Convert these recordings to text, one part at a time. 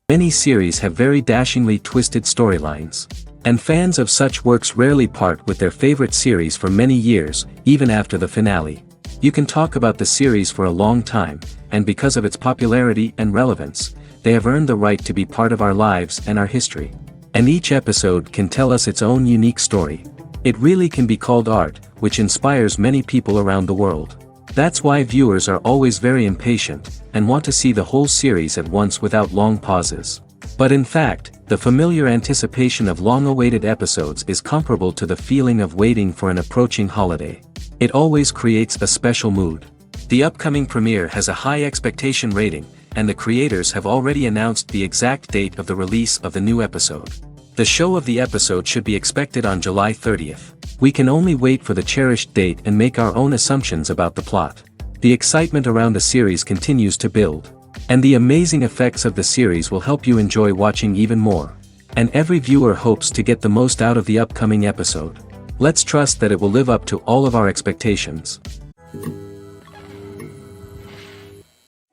Many series have very dashingly twisted storylines. And fans of such works rarely part with their favorite series for many years, even after the finale. You can talk about the series for a long time, and because of its popularity and relevance, they have earned the right to be part of our lives and our history. And each episode can tell us its own unique story. It really can be called art, which inspires many people around the world. That's why viewers are always very impatient, and want to see the whole series at once without long pauses. But in fact, the familiar anticipation of long-awaited episodes is comparable to the feeling of waiting for an approaching holiday. It always creates a special mood. The upcoming premiere has a high expectation rating, and the creators have already announced the exact date of the release of the new episode. The show of the episode should be expected on July 30th. We can only wait for the cherished date and make our own assumptions about the plot. The excitement around the series continues to build. And the amazing effects of the series will help you enjoy watching even more. And every viewer hopes to get the most out of the upcoming episode. Let's trust that it will live up to all of our expectations.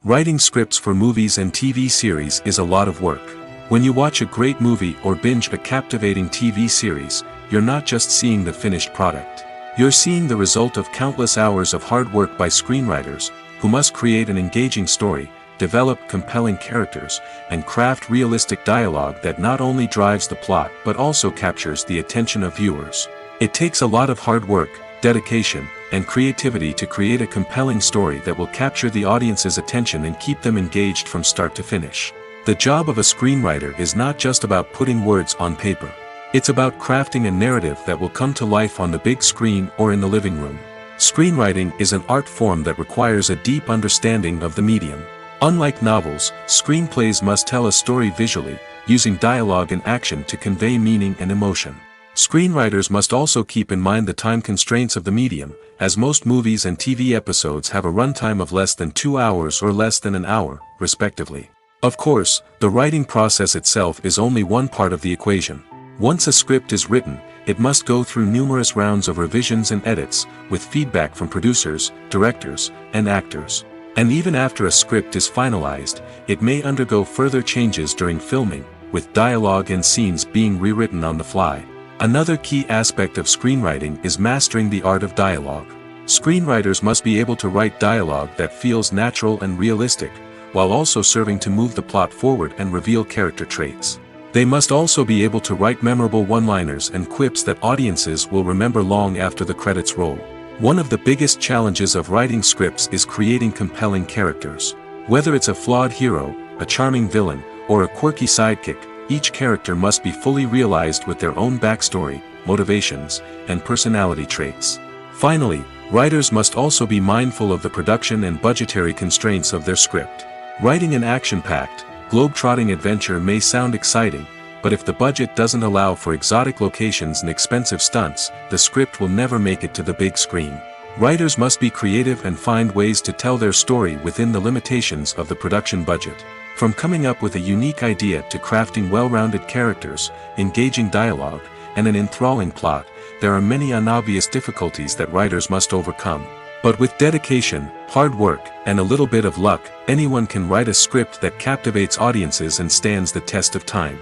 Writing scripts for movies and TV series is a lot of work. When you watch a great movie or binge a captivating TV series, you're not just seeing the finished product. You're seeing the result of countless hours of hard work by screenwriters, who must create an engaging story, develop compelling characters, and craft realistic dialogue that not only drives the plot but also captures the attention of viewers. It takes a lot of hard work, dedication, and creativity to create a compelling story that will capture the audience's attention and keep them engaged from start to finish. The job of a screenwriter is not just about putting words on paper. It's about crafting a narrative that will come to life on the big screen or in the living room. Screenwriting is an art form that requires a deep understanding of the medium. Unlike novels, screenplays must tell a story visually, using dialogue and action to convey meaning and emotion. Screenwriters must also keep in mind the time constraints of the medium, as most movies and TV episodes have a runtime of less than 2 hours or less than an hour, respectively. Of course, the writing process itself is only one part of the equation. Once a script is written, it must go through numerous rounds of revisions and edits, with feedback from producers, directors, and actors. And even after a script is finalized, it may undergo further changes during filming, with dialogue and scenes being rewritten on the fly. Another key aspect of screenwriting is mastering the art of dialogue. Screenwriters must be able to write dialogue that feels natural and realistic, while also serving to move the plot forward and reveal character traits. They must also be able to write memorable one-liners and quips that audiences will remember long after the credits roll. One of the biggest challenges of writing scripts is creating compelling characters. Whether it's a flawed hero, a charming villain, or a quirky sidekick, each character must be fully realized with their own backstory, motivations, and personality traits. Finally, writers must also be mindful of the production and budgetary constraints of their script. Writing an action-packed, globe-trotting adventure may sound exciting, but if the budget doesn't allow for exotic locations and expensive stunts, the script will never make it to the big screen. Writers must be creative and find ways to tell their story within the limitations of the production budget. From coming up with a unique idea to crafting well-rounded characters, engaging dialogue, and an enthralling plot, there are many unobvious difficulties that writers must overcome. But with dedication, hard work, and a little bit of luck, anyone can write a script that captivates audiences and stands the test of time.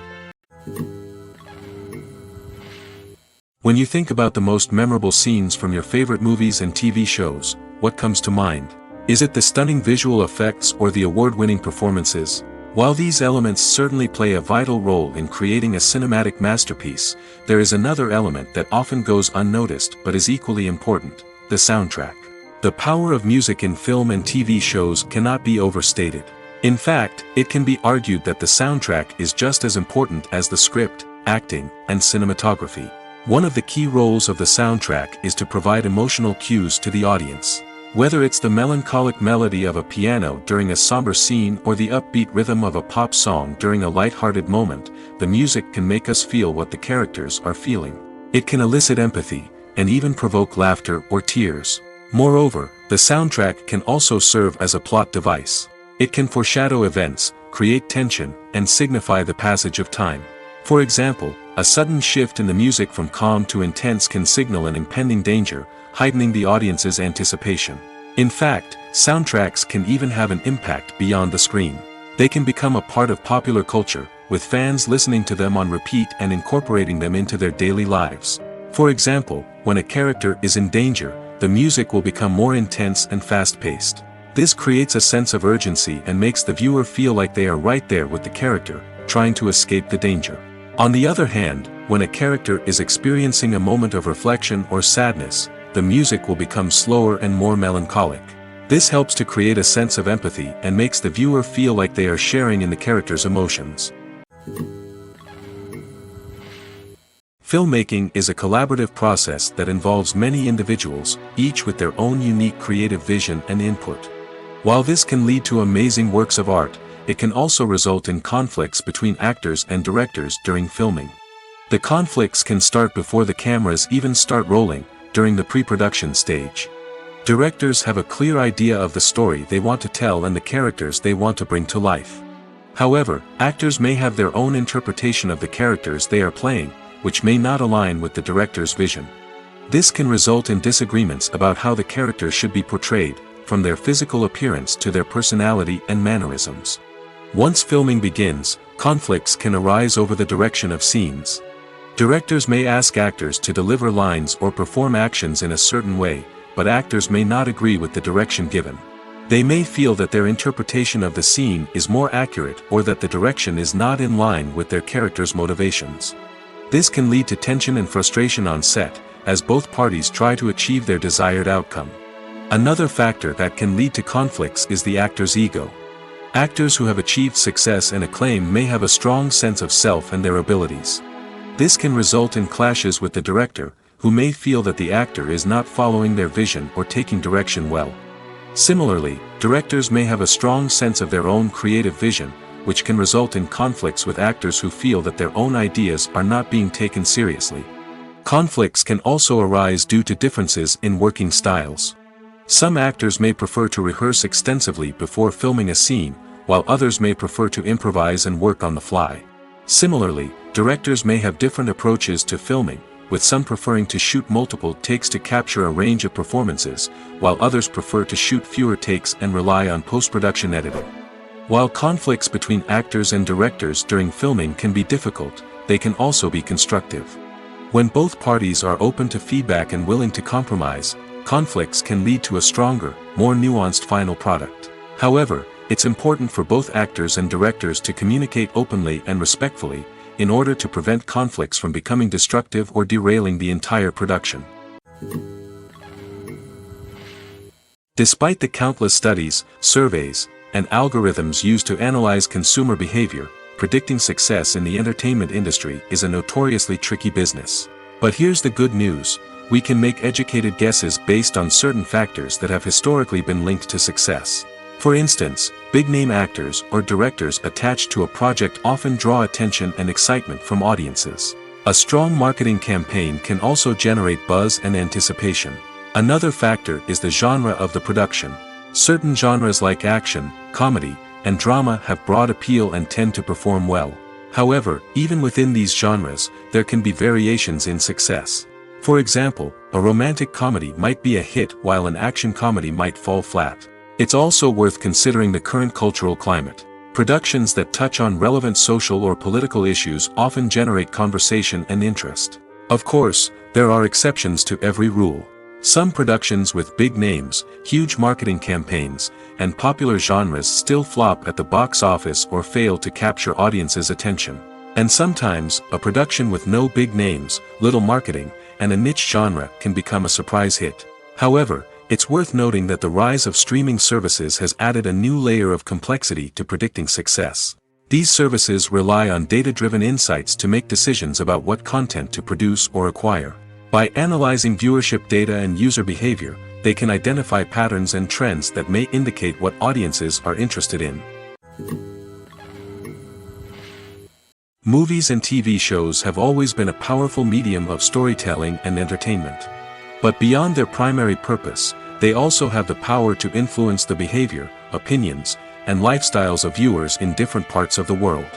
When you think about the most memorable scenes from your favorite movies and TV shows, what comes to mind? Is it the stunning visual effects or the award-winning performances? While these elements certainly play a vital role in creating a cinematic masterpiece, there is another element that often goes unnoticed but is equally important: the soundtrack. The power of music in film and TV shows cannot be overstated. In fact, it can be argued that the soundtrack is just as important as the script, acting, and cinematography. One of the key roles of the soundtrack is to provide emotional cues to the audience. Whether it's the melancholic melody of a piano during a somber scene or the upbeat rhythm of a pop song during a light-hearted moment, the music can make us feel what the characters are feeling. It can elicit empathy, and even provoke laughter or tears. Moreover, the soundtrack can also serve as a plot device. It can foreshadow events, create tension, and signify the passage of time. For example, a sudden shift in the music from calm to intense can signal an impending danger, heightening the audience's anticipation. In fact, soundtracks can even have an impact beyond the screen. They can become a part of popular culture, with fans listening to them on repeat and incorporating them into their daily lives. For example, when a character is in danger, the music will become more intense and fast-paced. This creates a sense of urgency and makes the viewer feel like they are right there with the character, trying to escape the danger. On the other hand, when a character is experiencing a moment of reflection or sadness, the music will become slower and more melancholic. This helps to create a sense of empathy and makes the viewer feel like they are sharing in the character's emotions. Filmmaking is a collaborative process that involves many individuals, each with their own unique creative vision and input. While this can lead to amazing works of art, it can also result in conflicts between actors and directors during filming. The conflicts can start before the cameras even start rolling, during the pre-production stage. Directors have a clear idea of the story they want to tell and the characters they want to bring to life. However, actors may have their own interpretation of the characters they are playing, which may not align with the director's vision. This can result in disagreements about how the characters should be portrayed, from their physical appearance to their personality and mannerisms. Once filming begins, conflicts can arise over the direction of scenes. Directors may ask actors to deliver lines or perform actions in a certain way, but actors may not agree with the direction given. They may feel that their interpretation of the scene is more accurate or that the direction is not in line with their character's motivations. This can lead to tension and frustration on set, as both parties try to achieve their desired outcome. Another factor that can lead to conflicts is the actor's ego. Actors who have achieved success and acclaim may have a strong sense of self and their abilities. This can result in clashes with the director, who may feel that the actor is not following their vision or taking direction well. Similarly, directors may have a strong sense of their own creative vision, which can result in conflicts with actors who feel that their own ideas are not being taken seriously. Conflicts can also arise due to differences in working styles. Some actors may prefer to rehearse extensively before filming a scene, while others may prefer to improvise and work on the fly. Similarly, directors may have different approaches to filming, with some preferring to shoot multiple takes to capture a range of performances, while others prefer to shoot fewer takes and rely on post-production editing. While conflicts between actors and directors during filming can be difficult, they can also be constructive. When both parties are open to feedback and willing to compromise, conflicts can lead to a stronger, more nuanced final product. However, it's important for both actors and directors to communicate openly and respectfully, in order to prevent conflicts from becoming destructive or derailing the entire production. Despite the countless studies, surveys, and algorithms used to analyze consumer behavior, predicting success in the entertainment industry is a notoriously tricky business. But here's the good news: we can make educated guesses based on certain factors that have historically been linked to success. For instance, big-name actors or directors attached to a project often draw attention and excitement from audiences. A strong marketing campaign can also generate buzz and anticipation. Another factor is the genre of the production. Certain genres like action, comedy, and drama have broad appeal and tend to perform well. However, even within these genres, there can be variations in success. For example, a romantic comedy might be a hit while an action comedy might fall flat. It's also worth considering the current cultural climate. Productions that touch on relevant social or political issues often generate conversation and interest. Of course, there are exceptions to every rule. Some productions with big names, huge marketing campaigns, and popular genres still flop at the box office or fail to capture audiences' attention. And sometimes, a production with no big names, little marketing, and a niche genre can become a surprise hit. However, it's worth noting that the rise of streaming services has added a new layer of complexity to predicting success. These services rely on data-driven insights to make decisions about what content to produce or acquire. By analyzing viewership data and user behavior, they can identify patterns and trends that may indicate what audiences are interested in. Movies and TV shows have always been a powerful medium of storytelling and entertainment. But beyond their primary purpose, they also have the power to influence the behavior, opinions, and lifestyles of viewers in different parts of the world.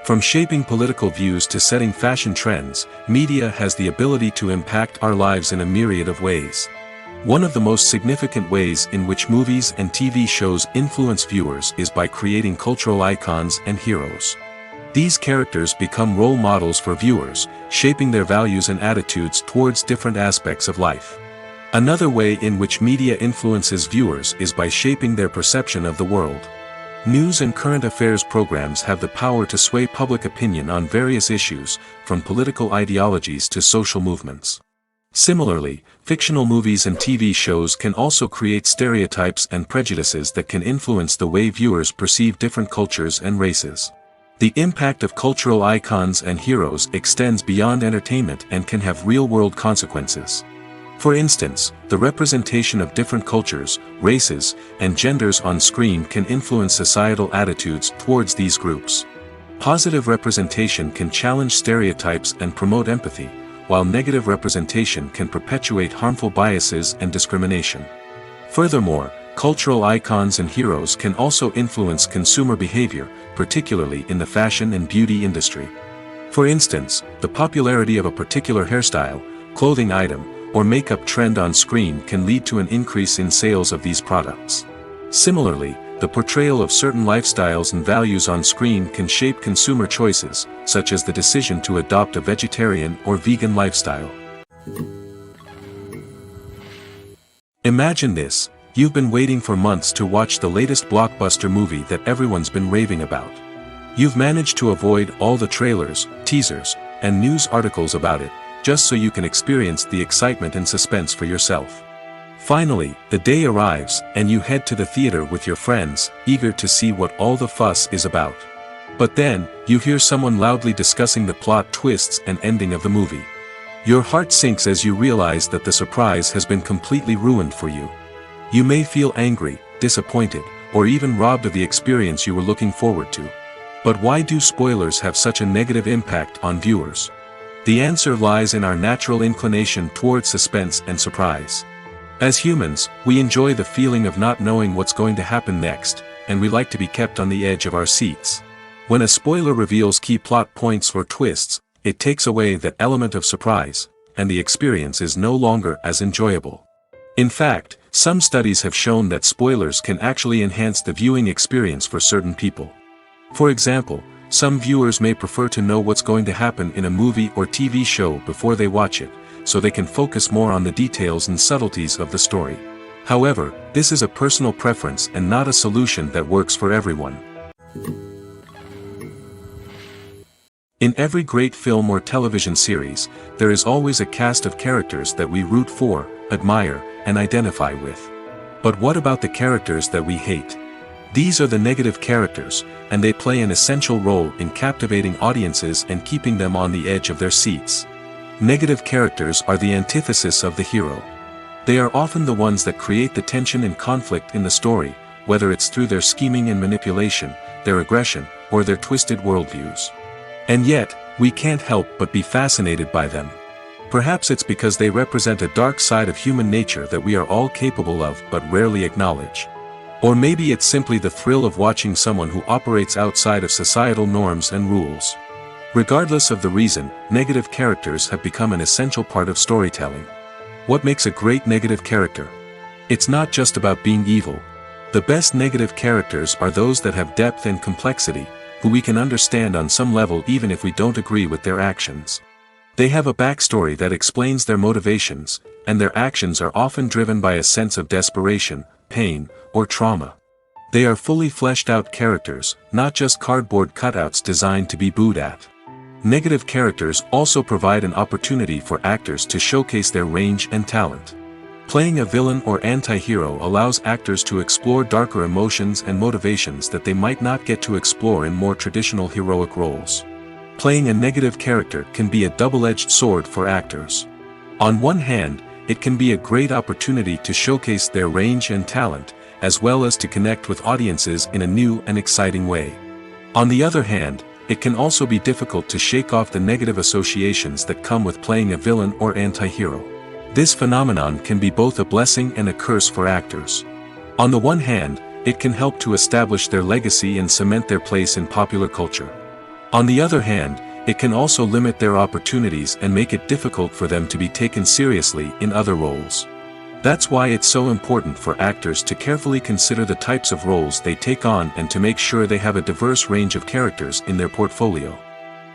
From shaping political views to setting fashion trends, media has the ability to impact our lives in a myriad of ways. One of the most significant ways in which movies and TV shows influence viewers is by creating cultural icons and heroes. These characters become role models for viewers, shaping their values and attitudes towards different aspects of life. Another way in which media influences viewers is by shaping their perception of the world. News and current affairs programs have the power to sway public opinion on various issues, from political ideologies to social movements. Similarly, fictional movies and TV shows can also create stereotypes and prejudices that can influence the way viewers perceive different cultures and races. The impact of cultural icons and heroes extends beyond entertainment and can have real-world consequences. For instance, the representation of different cultures, races, and genders on screen can influence societal attitudes towards these groups. Positive representation can challenge stereotypes and promote empathy, while negative representation can perpetuate harmful biases and discrimination. Furthermore, cultural icons and heroes can also influence consumer behavior, particularly in the fashion and beauty industry. For instance, the popularity of a particular hairstyle, clothing item, or makeup trend on screen can lead to an increase in sales of these products. Similarly, the portrayal of certain lifestyles and values on screen can shape consumer choices, such as the decision to adopt a vegetarian or vegan lifestyle. Imagine this: you've been waiting for months to watch the latest blockbuster movie that everyone's been raving about. You've managed to avoid all the trailers, teasers, and news articles about it, just so you can experience the excitement and suspense for yourself. Finally, the day arrives, and you head to the theater with your friends, eager to see what all the fuss is about. But then, you hear someone loudly discussing the plot twists and ending of the movie. Your heart sinks as you realize that the surprise has been completely ruined for you. You may feel angry, disappointed, or even robbed of the experience you were looking forward to. But why do spoilers have such a negative impact on viewers? The answer lies in our natural inclination towards suspense and surprise. As humans, we enjoy the feeling of not knowing what's going to happen next, and we like to be kept on the edge of our seats. When a spoiler reveals key plot points or twists, it takes away that element of surprise, and the experience is no longer as enjoyable. In fact, some studies have shown that spoilers can actually enhance the viewing experience for certain people. For example, some viewers may prefer to know what's going to happen in a movie or TV show before they watch it, so they can focus more on the details and subtleties of the story. However, this is a personal preference and not a solution that works for everyone. In every great film or television series, there is always a cast of characters that we root for, admire, and identify with. But what about the characters that we hate? These are the negative characters, and they play an essential role in captivating audiences and keeping them on the edge of their seats. Negative characters are the antithesis of the hero. They are often the ones that create the tension and conflict in the story, whether it's through their scheming and manipulation, their aggression, or their twisted worldviews. And yet, we can't help but be fascinated by them. Perhaps it's because they represent a dark side of human nature that we are all capable of but rarely acknowledge. Or maybe it's simply the thrill of watching someone who operates outside of societal norms and rules. Regardless of the reason, negative characters have become an essential part of storytelling. What makes a great negative character? It's not just about being evil. The best negative characters are those that have depth and complexity, who we can understand on some level even if we don't agree with their actions. They have a backstory that explains their motivations, and their actions are often driven by a sense of desperation, pain, or trauma. They are fully fleshed out characters, not just cardboard cutouts designed to be booed at. Negative characters also provide an opportunity for actors to showcase their range and talent. Playing a villain or anti-hero allows actors to explore darker emotions and motivations that they might not get to explore in more traditional heroic roles. Playing a negative character can be a double-edged sword for actors. On one hand, it can be a great opportunity to showcase their range and talent, as well as to connect with audiences in a new and exciting way. On the other hand, it can also be difficult to shake off the negative associations that come with playing a villain or anti-hero. This phenomenon can be both a blessing and a curse for actors. On the one hand, it can help to establish their legacy and cement their place in popular culture. On the other hand, it can also limit their opportunities and make it difficult for them to be taken seriously in other roles. That's why it's so important for actors to carefully consider the types of roles they take on and to make sure they have a diverse range of characters in their portfolio.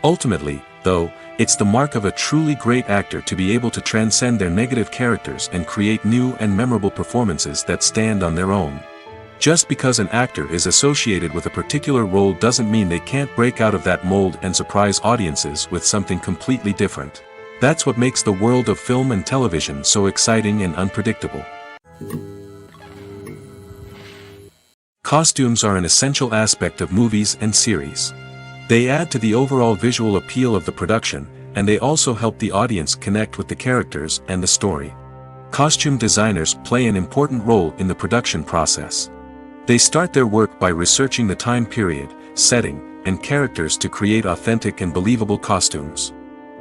Ultimately, though, it's the mark of a truly great actor to be able to transcend their negative characters and create new and memorable performances that stand on their own. Just because an actor is associated with a particular role doesn't mean they can't break out of that mold and surprise audiences with something completely different. That's what makes the world of film and television so exciting and unpredictable. Costumes are an essential aspect of movies and series. They add to the overall visual appeal of the production, and they also help the audience connect with the characters and the story. Costume designers play an important role in the production process. They start their work by researching the time period, setting, and characters to create authentic and believable costumes.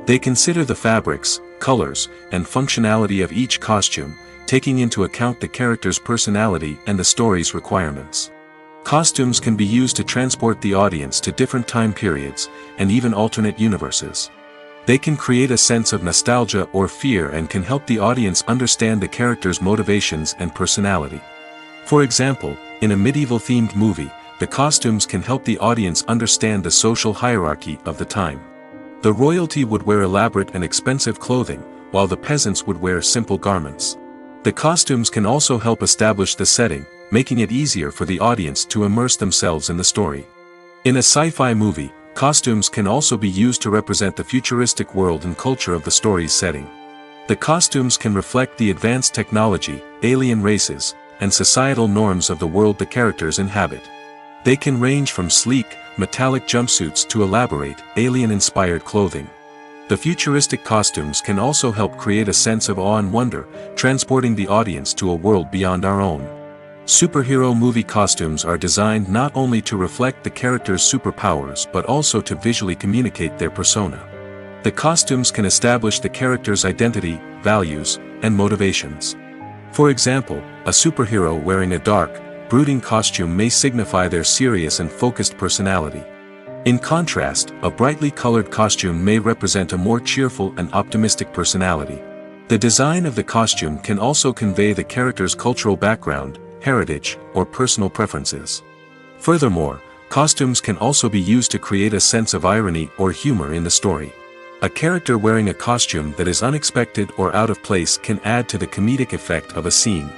They consider the fabrics, colors, and functionality of each costume, taking into account the character's personality and the story's requirements. Costumes can be used to transport the audience to different time periods, and even alternate universes. They can create a sense of nostalgia or fear and can help the audience understand the character's motivations and personality. For example, in a medieval-themed movie, the costumes can help the audience understand the social hierarchy of the time. The royalty would wear elaborate and expensive clothing, while the peasants would wear simple garments. The costumes can also help establish the setting, making it easier for the audience to immerse themselves in the story. In a sci-fi movie, costumes can also be used to represent the futuristic world and culture of the story's setting. The costumes can reflect the advanced technology, alien races, and societal norms of the world the characters inhabit. They can range from sleek, metallic jumpsuits to elaborate, alien-inspired clothing. The futuristic costumes can also help create a sense of awe and wonder, transporting the audience to a world beyond our own. Superhero movie costumes are designed not only to reflect the character's superpowers but also to visually communicate their persona. The costumes can establish the character's identity, values, and motivations. For example, a superhero wearing a dark, brooding costume may signify their serious and focused personality. In contrast, a brightly colored costume may represent a more cheerful and optimistic personality. The design of the costume can also convey the character's cultural background, heritage, or personal preferences. Furthermore, costumes can also be used to create a sense of irony or humor in the story. A character wearing a costume that is unexpected or out of place can add to the comedic effect of a scene.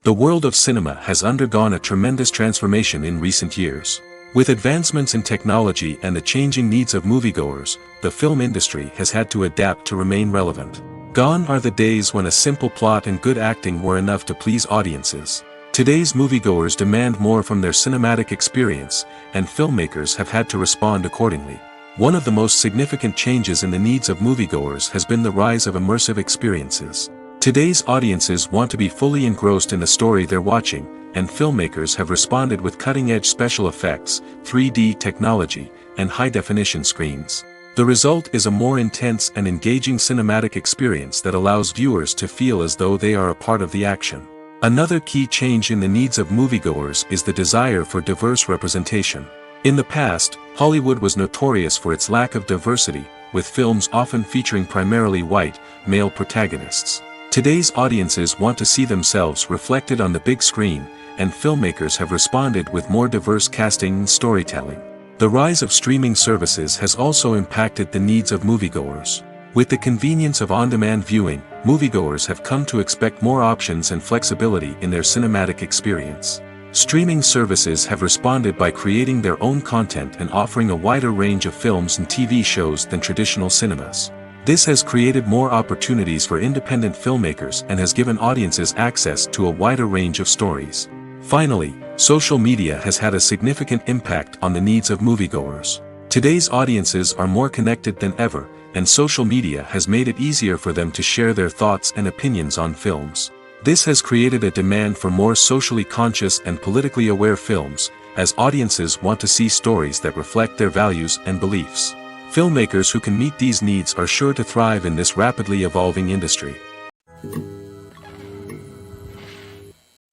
The world of cinema has undergone a tremendous transformation in recent years. With advancements in technology and the changing needs of moviegoers, the film industry has had to adapt to remain relevant. Gone are the days when a simple plot and good acting were enough to please audiences. Today's moviegoers demand more from their cinematic experience, and filmmakers have had to respond accordingly. One of the most significant changes in the needs of moviegoers has been the rise of immersive experiences. Today's audiences want to be fully engrossed in the story they're watching, and filmmakers have responded with cutting-edge special effects, 3D technology, and high-definition screens. The result is a more intense and engaging cinematic experience that allows viewers to feel as though they are a part of the action. Another key change in the needs of moviegoers is the desire for diverse representation. In the past, Hollywood was notorious for its lack of diversity, with films often featuring primarily white, male protagonists. Today's audiences want to see themselves reflected on the big screen, and filmmakers have responded with more diverse casting and storytelling. The rise of streaming services has also impacted the needs of moviegoers. With the convenience of on-demand viewing, moviegoers have come to expect more options and flexibility in their cinematic experience. Streaming services have responded by creating their own content and offering a wider range of films and TV shows than traditional cinemas. This has created more opportunities for independent filmmakers and has given audiences access to a wider range of stories. Finally, social media has had a significant impact on the needs of moviegoers. Today's audiences are more connected than ever, and social media has made it easier for them to share their thoughts and opinions on films. This has created a demand for more socially conscious and politically aware films, as audiences want to see stories that reflect their values and beliefs. Filmmakers who can meet these needs are sure to thrive in this rapidly evolving industry.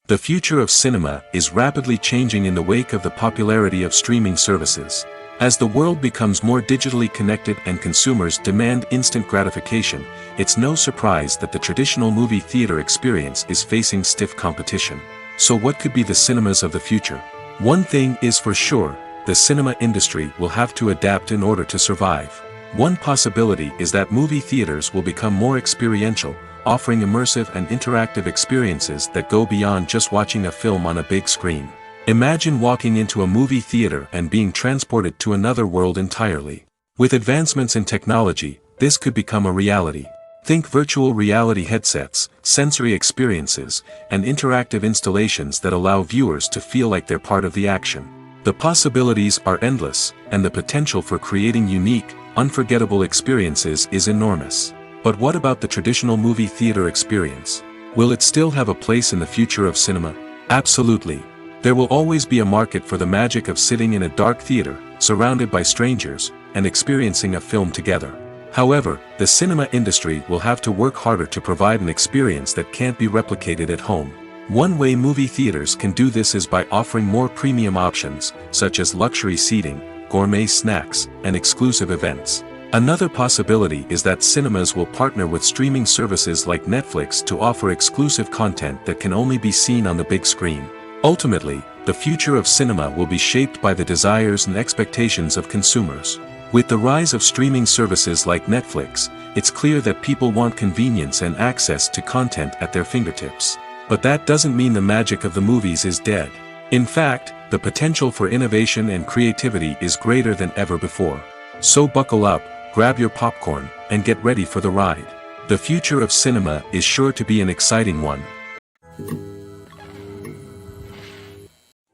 The future of cinema is rapidly changing in the wake of the popularity of streaming services. As the world becomes more digitally connected and consumers demand instant gratification, it's no surprise that the traditional movie theater experience is facing stiff competition. So what could be the cinemas of the future? One thing is for sure, the cinema industry will have to adapt in order to survive. One possibility is that movie theaters will become more experiential, offering immersive and interactive experiences that go beyond just watching a film on a big screen. Imagine walking into a movie theater and being transported to another world entirely. With advancements in technology, this could become a reality. Think virtual reality headsets, sensory experiences, and interactive installations that allow viewers to feel like they're part of the action. The possibilities are endless, and the potential for creating unique, unforgettable experiences is enormous. But what about the traditional movie theater experience? Will it still have a place in the future of cinema? Absolutely. There will always be a market for the magic of sitting in a dark theater, surrounded by strangers, and experiencing a film together. However, the cinema industry will have to work harder to provide an experience that can't be replicated at home. One way movie theaters can do this is by offering more premium options, such as luxury seating, gourmet snacks, and exclusive events. Another possibility is that cinemas will partner with streaming services like Netflix to offer exclusive content that can only be seen on the big screen. Ultimately, the future of cinema will be shaped by the desires and expectations of consumers. With the rise of streaming services like Netflix, it's clear that people want convenience and access to content at their fingertips. But that doesn't mean the magic of the movies is dead. In fact, the potential for innovation and creativity is greater than ever before. So buckle up, grab your popcorn, and get ready for the ride. The future of cinema is sure to be an exciting one.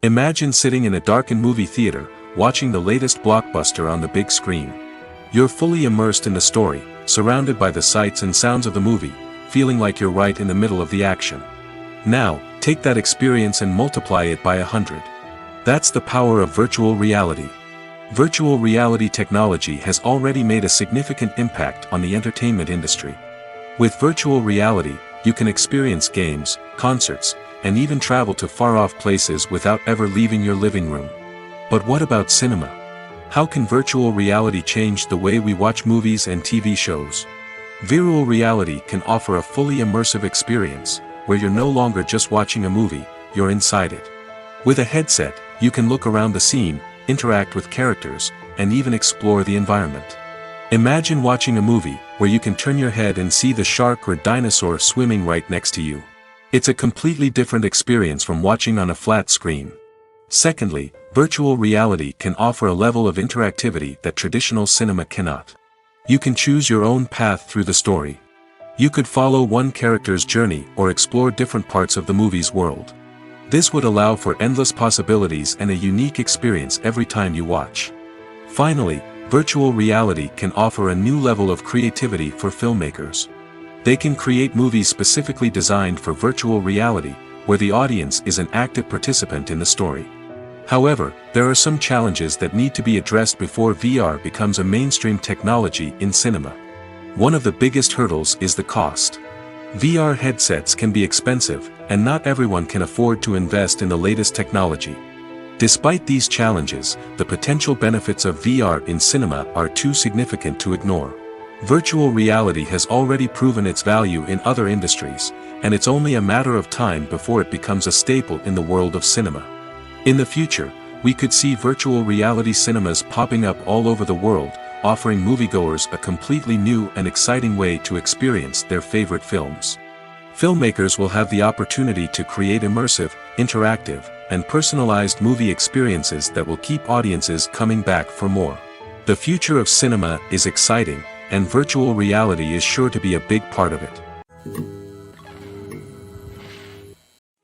Imagine sitting in a darkened movie theater, watching the latest blockbuster on the big screen. You're fully immersed in the story, surrounded by the sights and sounds of the movie, feeling like you're right in the middle of the action. Now, take that experience and multiply it by 100. That's the power of virtual reality. Virtual reality technology has already made a significant impact on the entertainment industry. With virtual reality, you can experience games, concerts, and even travel to far-off places without ever leaving your living room. But what about cinema? How can virtual reality change the way we watch movies and TV shows? Virtual reality can offer a fully immersive experience, where you're no longer just watching a movie, you're inside it. With a headset, you can look around the scene, interact with characters, and even explore the environment. Imagine watching a movie, where you can turn your head and see the shark or dinosaur swimming right next to you. It's a completely different experience from watching on a flat screen. Secondly, virtual reality can offer a level of interactivity that traditional cinema cannot. You can choose your own path through the story. You could follow one character's journey or explore different parts of the movie's world. This would allow for endless possibilities and a unique experience every time you watch. Finally, virtual reality can offer a new level of creativity for filmmakers. They can create movies specifically designed for virtual reality, where the audience is an active participant in the story. However, there are some challenges that need to be addressed before VR becomes a mainstream technology in cinema. One of the biggest hurdles is the cost. VR headsets can be expensive, and not everyone can afford to invest in the latest technology. Despite these challenges, the potential benefits of VR in cinema are too significant to ignore. Virtual reality has already proven its value in other industries, and it's only a matter of time before it becomes a staple in the world of cinema. In the future, we could see virtual reality cinemas popping up all over the world, offering moviegoers a completely new and exciting way to experience their favorite films. Filmmakers will have the opportunity to create immersive, interactive, and personalized movie experiences that will keep audiences coming back for more. The future of cinema is exciting, and virtual reality is sure to be a big part of it.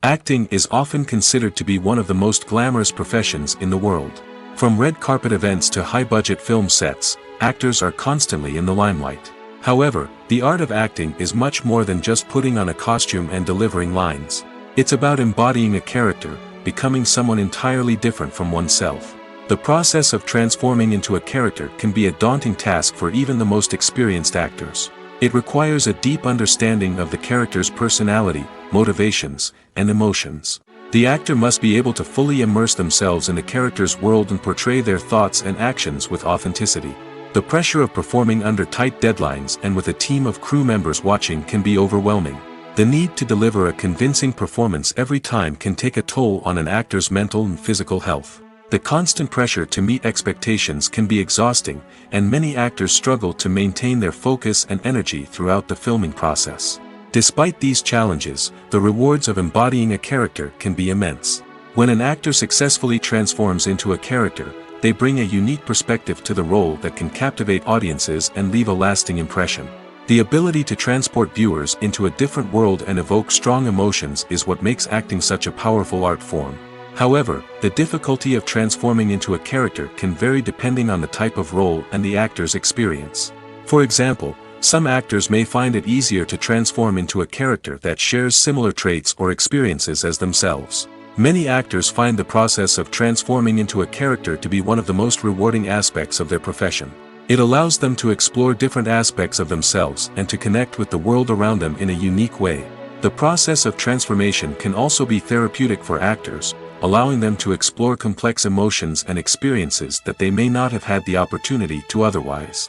Acting is often considered to be one of the most glamorous professions in the world. From red carpet events to high-budget film sets, actors are constantly in the limelight. However, the art of acting is much more than just putting on a costume and delivering lines. It's about embodying a character, becoming someone entirely different from oneself. The process of transforming into a character can be a daunting task for even the most experienced actors. It requires a deep understanding of the character's personality, motivations, and emotions. The actor must be able to fully immerse themselves in the character's world and portray their thoughts and actions with authenticity. The pressure of performing under tight deadlines and with a team of crew members watching can be overwhelming. The need to deliver a convincing performance every time can take a toll on an actor's mental and physical health. The constant pressure to meet expectations can be exhausting, and many actors struggle to maintain their focus and energy throughout the filming process. Despite these challenges, the rewards of embodying a character can be immense. When an actor successfully transforms into a character, they bring a unique perspective to the role that can captivate audiences and leave a lasting impression. The ability to transport viewers into a different world and evoke strong emotions is what makes acting such a powerful art form. However, the difficulty of transforming into a character can vary depending on the type of role and the actor's experience. For example, some actors may find it easier to transform into a character that shares similar traits or experiences as themselves. Many actors find the process of transforming into a character to be one of the most rewarding aspects of their profession. It allows them to explore different aspects of themselves and to connect with the world around them in a unique way. The process of transformation can also be therapeutic for actors, allowing them to explore complex emotions and experiences that they may not have had the opportunity to otherwise.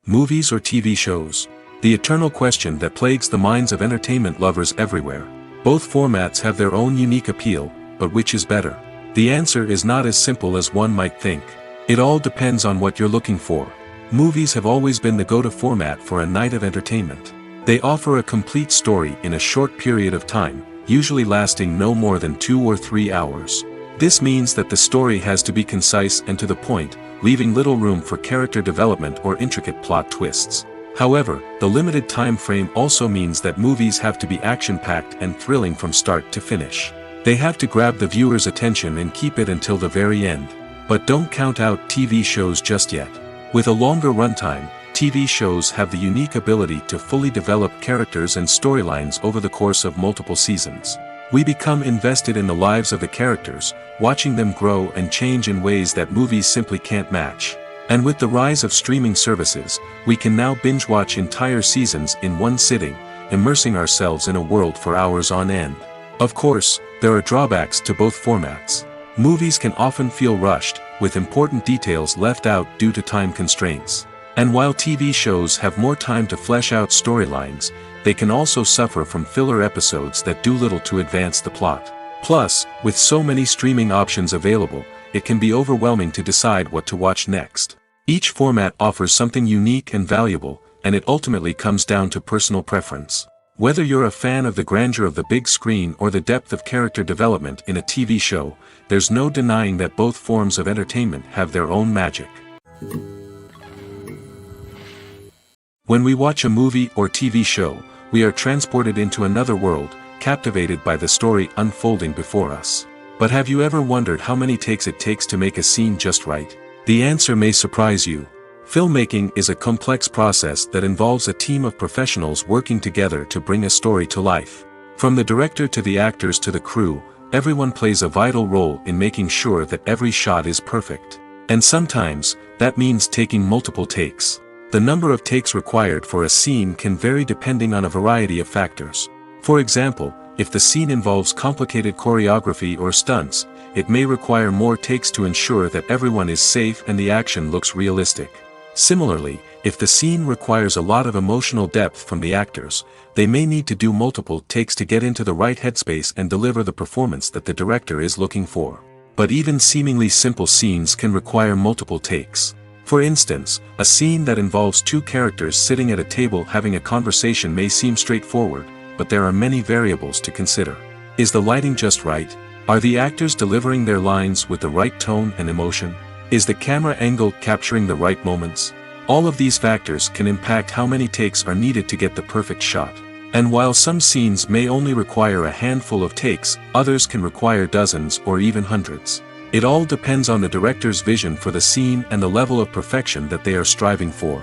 Movies or TV shows? The eternal question that plagues the minds of entertainment lovers everywhere. Both formats have their own unique appeal, but which is better? The answer is not as simple as one might think. It all depends on what you're looking for. Movies have always been the go-to format for a night of entertainment. They offer a complete story in a short period of time, usually lasting no more than 2 or 3 hours. This means that the story has to be concise and to the point, leaving little room for character development or intricate plot twists. However, the limited time frame also means that movies have to be action-packed and thrilling from start to finish. They have to grab the viewer's attention and keep it until the very end. But don't count out TV shows just yet. With a longer runtime, TV shows have the unique ability to fully develop characters and storylines over the course of multiple seasons. We become invested in the lives of the characters, watching them grow and change in ways that movies simply can't match. And with the rise of streaming services, we can now binge-watch entire seasons in one sitting, immersing ourselves in a world for hours on end. Of course, there are drawbacks to both formats. Movies can often feel rushed, with important details left out due to time constraints. And while TV shows have more time to flesh out storylines, they can also suffer from filler episodes that do little to advance the plot. Plus, with so many streaming options available, it can be overwhelming to decide what to watch next. Each format offers something unique and valuable, and it ultimately comes down to personal preference. Whether you're a fan of the grandeur of the big screen or the depth of character development in a TV show, there's no denying that both forms of entertainment have their own magic. When we watch a movie or TV show, we are transported into another world, captivated by the story unfolding before us. But have you ever wondered how many takes it takes to make a scene just right? The answer may surprise you. Filmmaking is a complex process that involves a team of professionals working together to bring a story to life. From the director to the actors to the crew, everyone plays a vital role in making sure that every shot is perfect. And sometimes, that means taking multiple takes. The number of takes required for a scene can vary depending on a variety of factors. For example, if the scene involves complicated choreography or stunts, it may require more takes to ensure that everyone is safe and the action looks realistic. Similarly, if the scene requires a lot of emotional depth from the actors, they may need to do multiple takes to get into the right headspace and deliver the performance that the director is looking for. But even seemingly simple scenes can require multiple takes. For instance, a scene that involves two characters sitting at a table having a conversation may seem straightforward, but there are many variables to consider. Is the lighting just right? Are the actors delivering their lines with the right tone and emotion? Is the camera angle capturing the right moments? All of these factors can impact how many takes are needed to get the perfect shot. And while some scenes may only require a handful of takes, others can require dozens or even hundreds. It all depends on the director's vision for the scene and the level of perfection that they are striving for.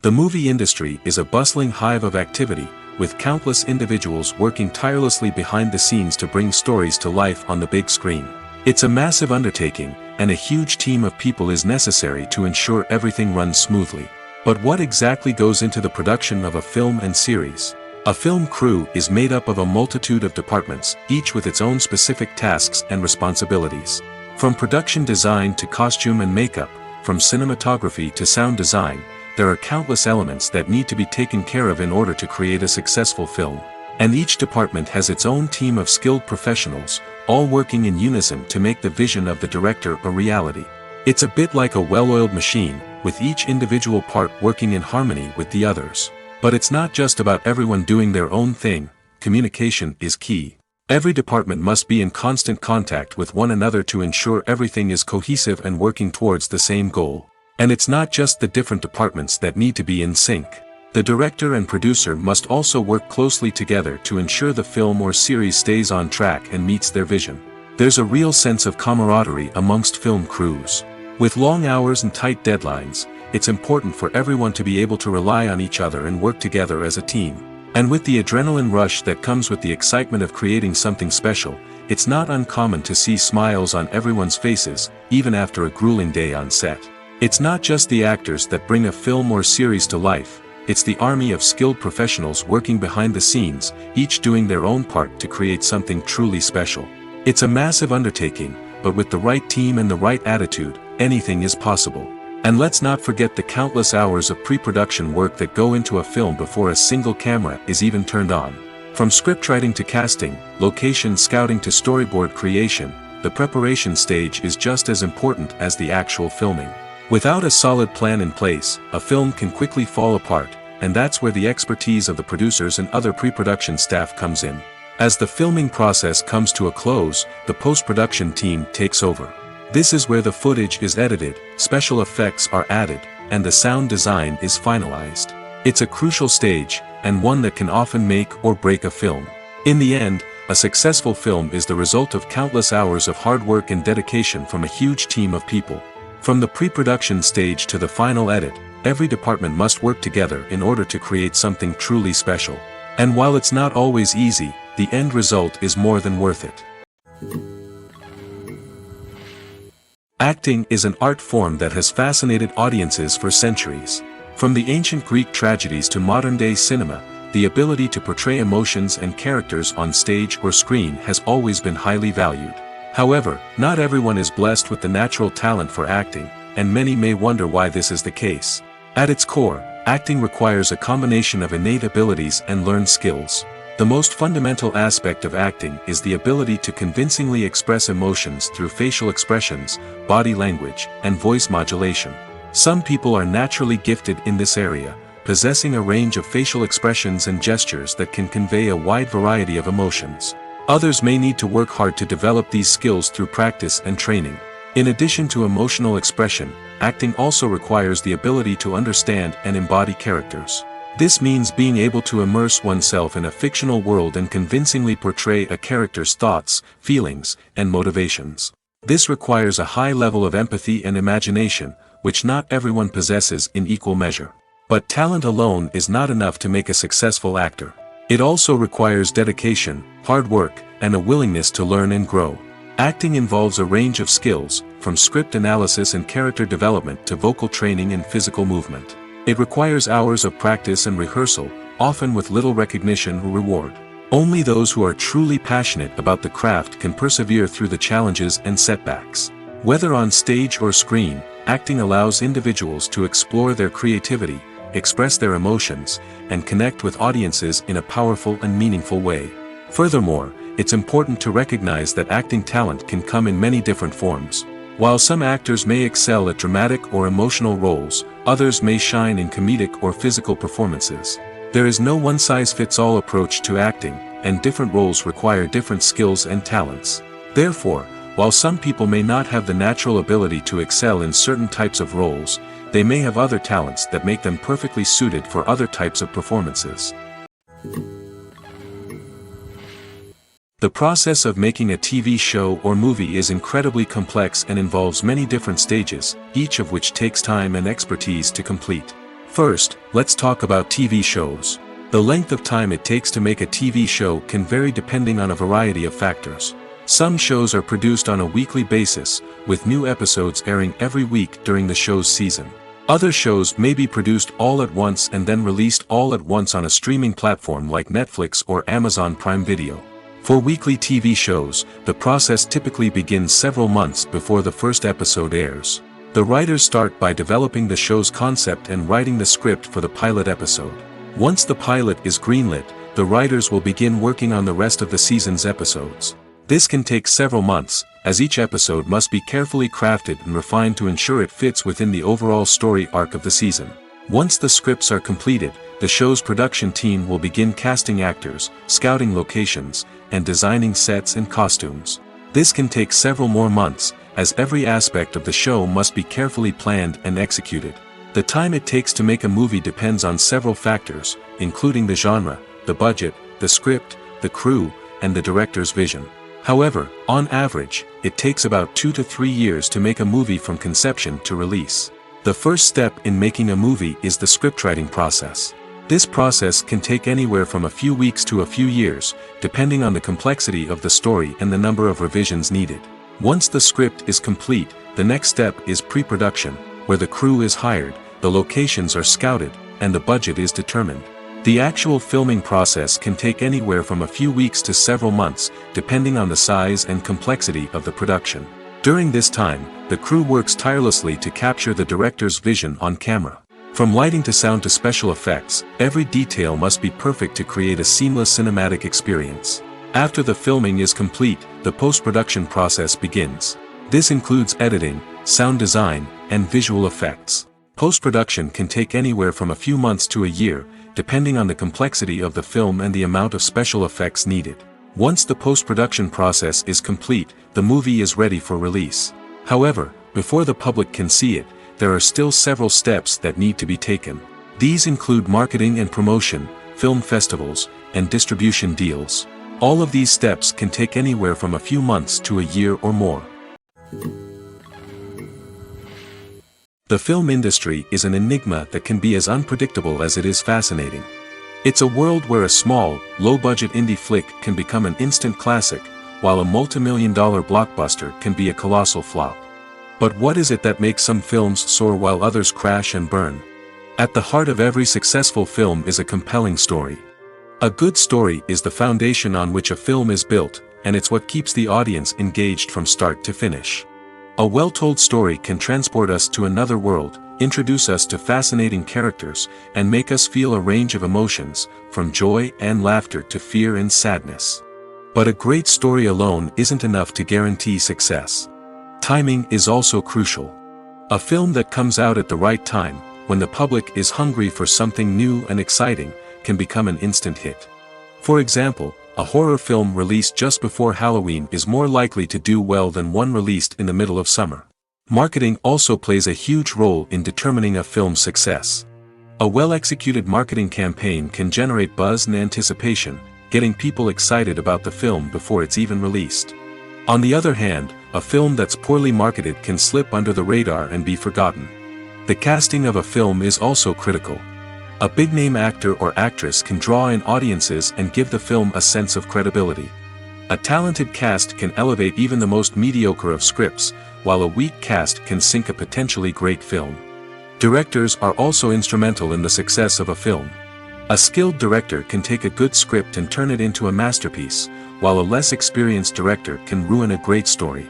The movie industry is a bustling hive of activity, with countless individuals working tirelessly behind the scenes to bring stories to life on the big screen. It's a massive undertaking, and a huge team of people is necessary to ensure everything runs smoothly. But what exactly goes into the production of a film and series? A film crew is made up of a multitude of departments, each with its own specific tasks and responsibilities. From production design to costume and makeup, from cinematography to sound design, there are countless elements that need to be taken care of in order to create a successful film. And each department has its own team of skilled professionals, all working in unison to make the vision of the director a reality. It's a bit like a well-oiled machine, with each individual part working in harmony with the others. But it's not just about everyone doing their own thing. Communication is key. Every department must be in constant contact with one another to ensure everything is cohesive and working towards the same goal. And it's not just the different departments that need to be in sync. The director and producer must also work closely together to ensure the film or series stays on track and meets their vision. There's a real sense of camaraderie amongst film crews. With long hours and tight deadlines, it's important for everyone to be able to rely on each other and work together as a team. And with the adrenaline rush that comes with the excitement of creating something special, it's not uncommon to see smiles on everyone's faces, even after a grueling day on set. It's not just the actors that bring a film or series to life, it's the army of skilled professionals working behind the scenes, each doing their own part to create something truly special. It's a massive undertaking, but with the right team and the right attitude, anything is possible. And let's not forget the countless hours of pre-production work that go into a film before a single camera is even turned on. From scriptwriting to casting, location scouting to storyboard creation, the preparation stage is just as important as the actual filming. Without a solid plan in place, a film can quickly fall apart, and that's where the expertise of the producers and other pre-production staff comes in. As the filming process comes to a close, the post-production team takes over. This is where the footage is edited, special effects are added, and the sound design is finalized. It's a crucial stage, and one that can often make or break a film. In the end, a successful film is the result of countless hours of hard work and dedication from a huge team of people. From the pre-production stage to the final edit, every department must work together in order to create something truly special. And while it's not always easy, the end result is more than worth it. Acting is an art form that has fascinated audiences for centuries. From the ancient Greek tragedies to modern-day cinema, the ability to portray emotions and characters on stage or screen has always been highly valued. However, not everyone is blessed with the natural talent for acting, and many may wonder why this is the case. At its core, acting requires a combination of innate abilities and learned skills. The most fundamental aspect of acting is the ability to convincingly express emotions through facial expressions, body language, and voice modulation. Some people are naturally gifted in this area, possessing a range of facial expressions and gestures that can convey a wide variety of emotions. Others may need to work hard to develop these skills through practice and training. In addition to emotional expression, acting also requires the ability to understand and embody characters. This means being able to immerse oneself in a fictional world and convincingly portray a character's thoughts, feelings, and motivations. This requires a high level of empathy and imagination, which not everyone possesses in equal measure. But talent alone is not enough to make a successful actor. It also requires dedication, hard work, and a willingness to learn and grow. Acting involves a range of skills, from script analysis and character development to vocal training and physical movement. It requires hours of practice and rehearsal, often with little recognition or reward. Only those who are truly passionate about the craft can persevere through the challenges and setbacks. Whether on stage or screen, acting allows individuals to explore their creativity, express their emotions, and connect with audiences in a powerful and meaningful way. Furthermore, it's important to recognize that acting talent can come in many different forms. While some actors may excel at dramatic or emotional roles, others may shine in comedic or physical performances. There is no one-size-fits-all approach to acting, and different roles require different skills and talents. Therefore, while some people may not have the natural ability to excel in certain types of roles, they may have other talents that make them perfectly suited for other types of performances. The process of making a TV show or movie is incredibly complex and involves many different stages, each of which takes time and expertise to complete. First, let's talk about TV shows. The length of time it takes to make a TV show can vary depending on a variety of factors. Some shows are produced on a weekly basis, with new episodes airing every week during the show's season. Other shows may be produced all at once and then released all at once on a streaming platform like Netflix or Amazon Prime Video. For weekly TV shows, the process typically begins several months before the first episode airs. The writers start by developing the show's concept and writing the script for the pilot episode. Once the pilot is greenlit, the writers will begin working on the rest of the season's episodes. This can take several months, as each episode must be carefully crafted and refined to ensure it fits within the overall story arc of the season. Once the scripts are completed, the show's production team will begin casting actors, scouting locations, and designing sets and costumes. This can take several more months, as every aspect of the show must be carefully planned and executed. The time it takes to make a movie depends on several factors, including the genre, the budget, the script, the crew, and the director's vision. However, on average, it takes about 2 to 3 years to make a movie from conception to release. The first step in making a movie is the scriptwriting process. This process can take anywhere from a few weeks to a few years, depending on the complexity of the story and the number of revisions needed. Once the script is complete, the next step is pre-production, where the crew is hired, the locations are scouted, and the budget is determined. The actual filming process can take anywhere from a few weeks to several months, depending on the size and complexity of the production. During this time, the crew works tirelessly to capture the director's vision on camera. From lighting to sound to special effects, every detail must be perfect to create a seamless cinematic experience. After the filming is complete, the post-production process begins. This includes editing, sound design, and visual effects. Post-production can take anywhere from a few months to a year, depending on the complexity of the film and the amount of special effects needed. Once the post-production process is complete, the movie is ready for release. However, before the public can see it, there are still several steps that need to be taken. These include marketing and promotion, film festivals, and distribution deals. All of these steps can take anywhere from a few months to a year or more. The film industry is an enigma that can be as unpredictable as it is fascinating. It's a world where a small, low-budget indie flick can become an instant classic, while a multi-million-dollar blockbuster can be a colossal flop. But what is it that makes some films soar while others crash and burn? At the heart of every successful film is a compelling story. A good story is the foundation on which a film is built, and it's what keeps the audience engaged from start to finish. A well-told story can transport us to another world, introduce us to fascinating characters, and make us feel a range of emotions, from joy and laughter to fear and sadness. But a great story alone isn't enough to guarantee success. Timing is also crucial. A film that comes out at the right time, when the public is hungry for something new and exciting, can become an instant hit. For example, a horror film released just before Halloween is more likely to do well than one released in the middle of summer. Marketing also plays a huge role in determining a film's success. A well-executed marketing campaign can generate buzz and anticipation, getting people excited about the film before it's even released. On the other hand, a film that's poorly marketed can slip under the radar and be forgotten. The casting of a film is also critical. A big-name actor or actress can draw in audiences and give the film a sense of credibility. A talented cast can elevate even the most mediocre of scripts, while a weak cast can sink a potentially great film. Directors are also instrumental in the success of a film. A skilled director can take a good script and turn it into a masterpiece, while a less experienced director can ruin a great story.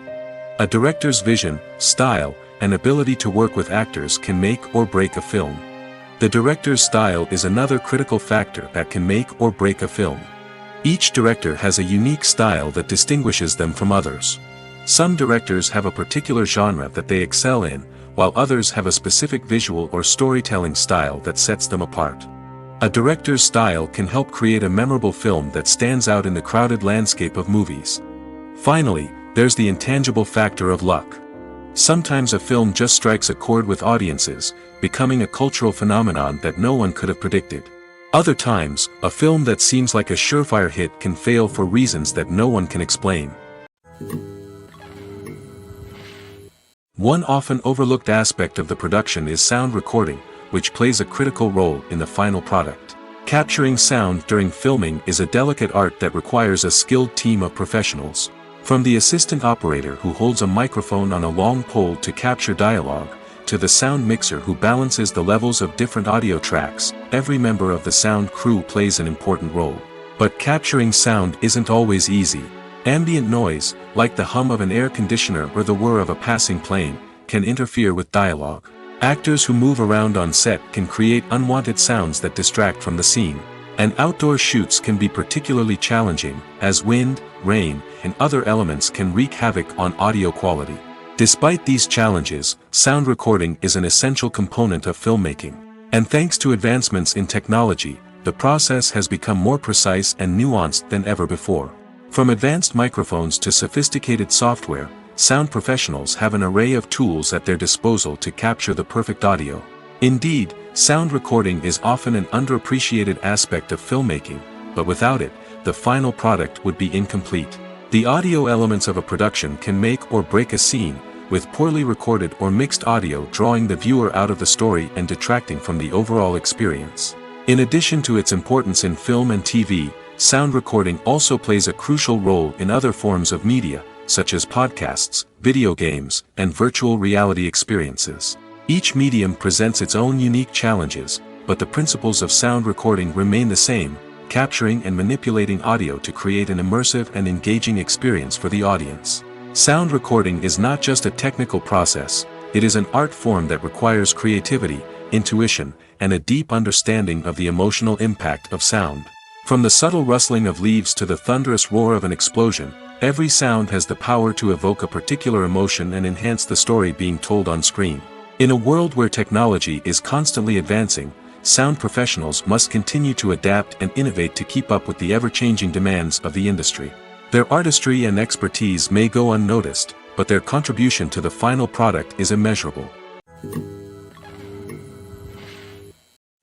A director's vision, style, and ability to work with actors can make or break a film. The director's style is another critical factor that can make or break a film. Each director has a unique style that distinguishes them from others. Some directors have a particular genre that they excel in, while others have a specific visual or storytelling style that sets them apart. A director's style can help create a memorable film that stands out in the crowded landscape of movies. Finally, there's the intangible factor of luck. Sometimes a film just strikes a chord with audiences, becoming a cultural phenomenon that no one could have predicted. Other times, a film that seems like a surefire hit can fail for reasons that no one can explain. One often overlooked aspect of the production is sound recording, which plays a critical role in the final product. Capturing sound during filming is a delicate art that requires a skilled team of professionals. From the assistant operator who holds a microphone on a long pole to capture dialogue, to the sound mixer who balances the levels of different audio tracks, every member of the sound crew plays an important role. But capturing sound isn't always easy. Ambient noise, like the hum of an air conditioner or the whir of a passing plane, can interfere with dialogue. Actors who move around on set can create unwanted sounds that distract from the scene. And outdoor shoots can be particularly challenging, as wind, rain, and other elements can wreak havoc on audio quality. Despite these challenges, sound recording is an essential component of filmmaking. And thanks to advancements in technology, the process has become more precise and nuanced than ever before. From advanced microphones to sophisticated software, sound professionals have an array of tools at their disposal to capture the perfect audio. Indeed, sound recording is often an underappreciated aspect of filmmaking, but without it, the final product would be incomplete. The audio elements of a production can make or break a scene, with poorly recorded or mixed audio drawing the viewer out of the story and detracting from the overall experience. In addition to its importance in film and TV, sound recording also plays a crucial role in other forms of media, such as podcasts, video games, and virtual reality experiences. Each medium presents its own unique challenges, but the principles of sound recording remain the same, capturing and manipulating audio to create an immersive and engaging experience for the audience. Sound recording is not just a technical process, it is an art form that requires creativity, intuition, and a deep understanding of the emotional impact of sound. From the subtle rustling of leaves to the thunderous roar of an explosion, every sound has the power to evoke a particular emotion and enhance the story being told on screen. In a world where technology is constantly advancing, sound professionals must continue to adapt and innovate to keep up with the ever-changing demands of the industry. Their artistry and expertise may go unnoticed, but their contribution to the final product is immeasurable.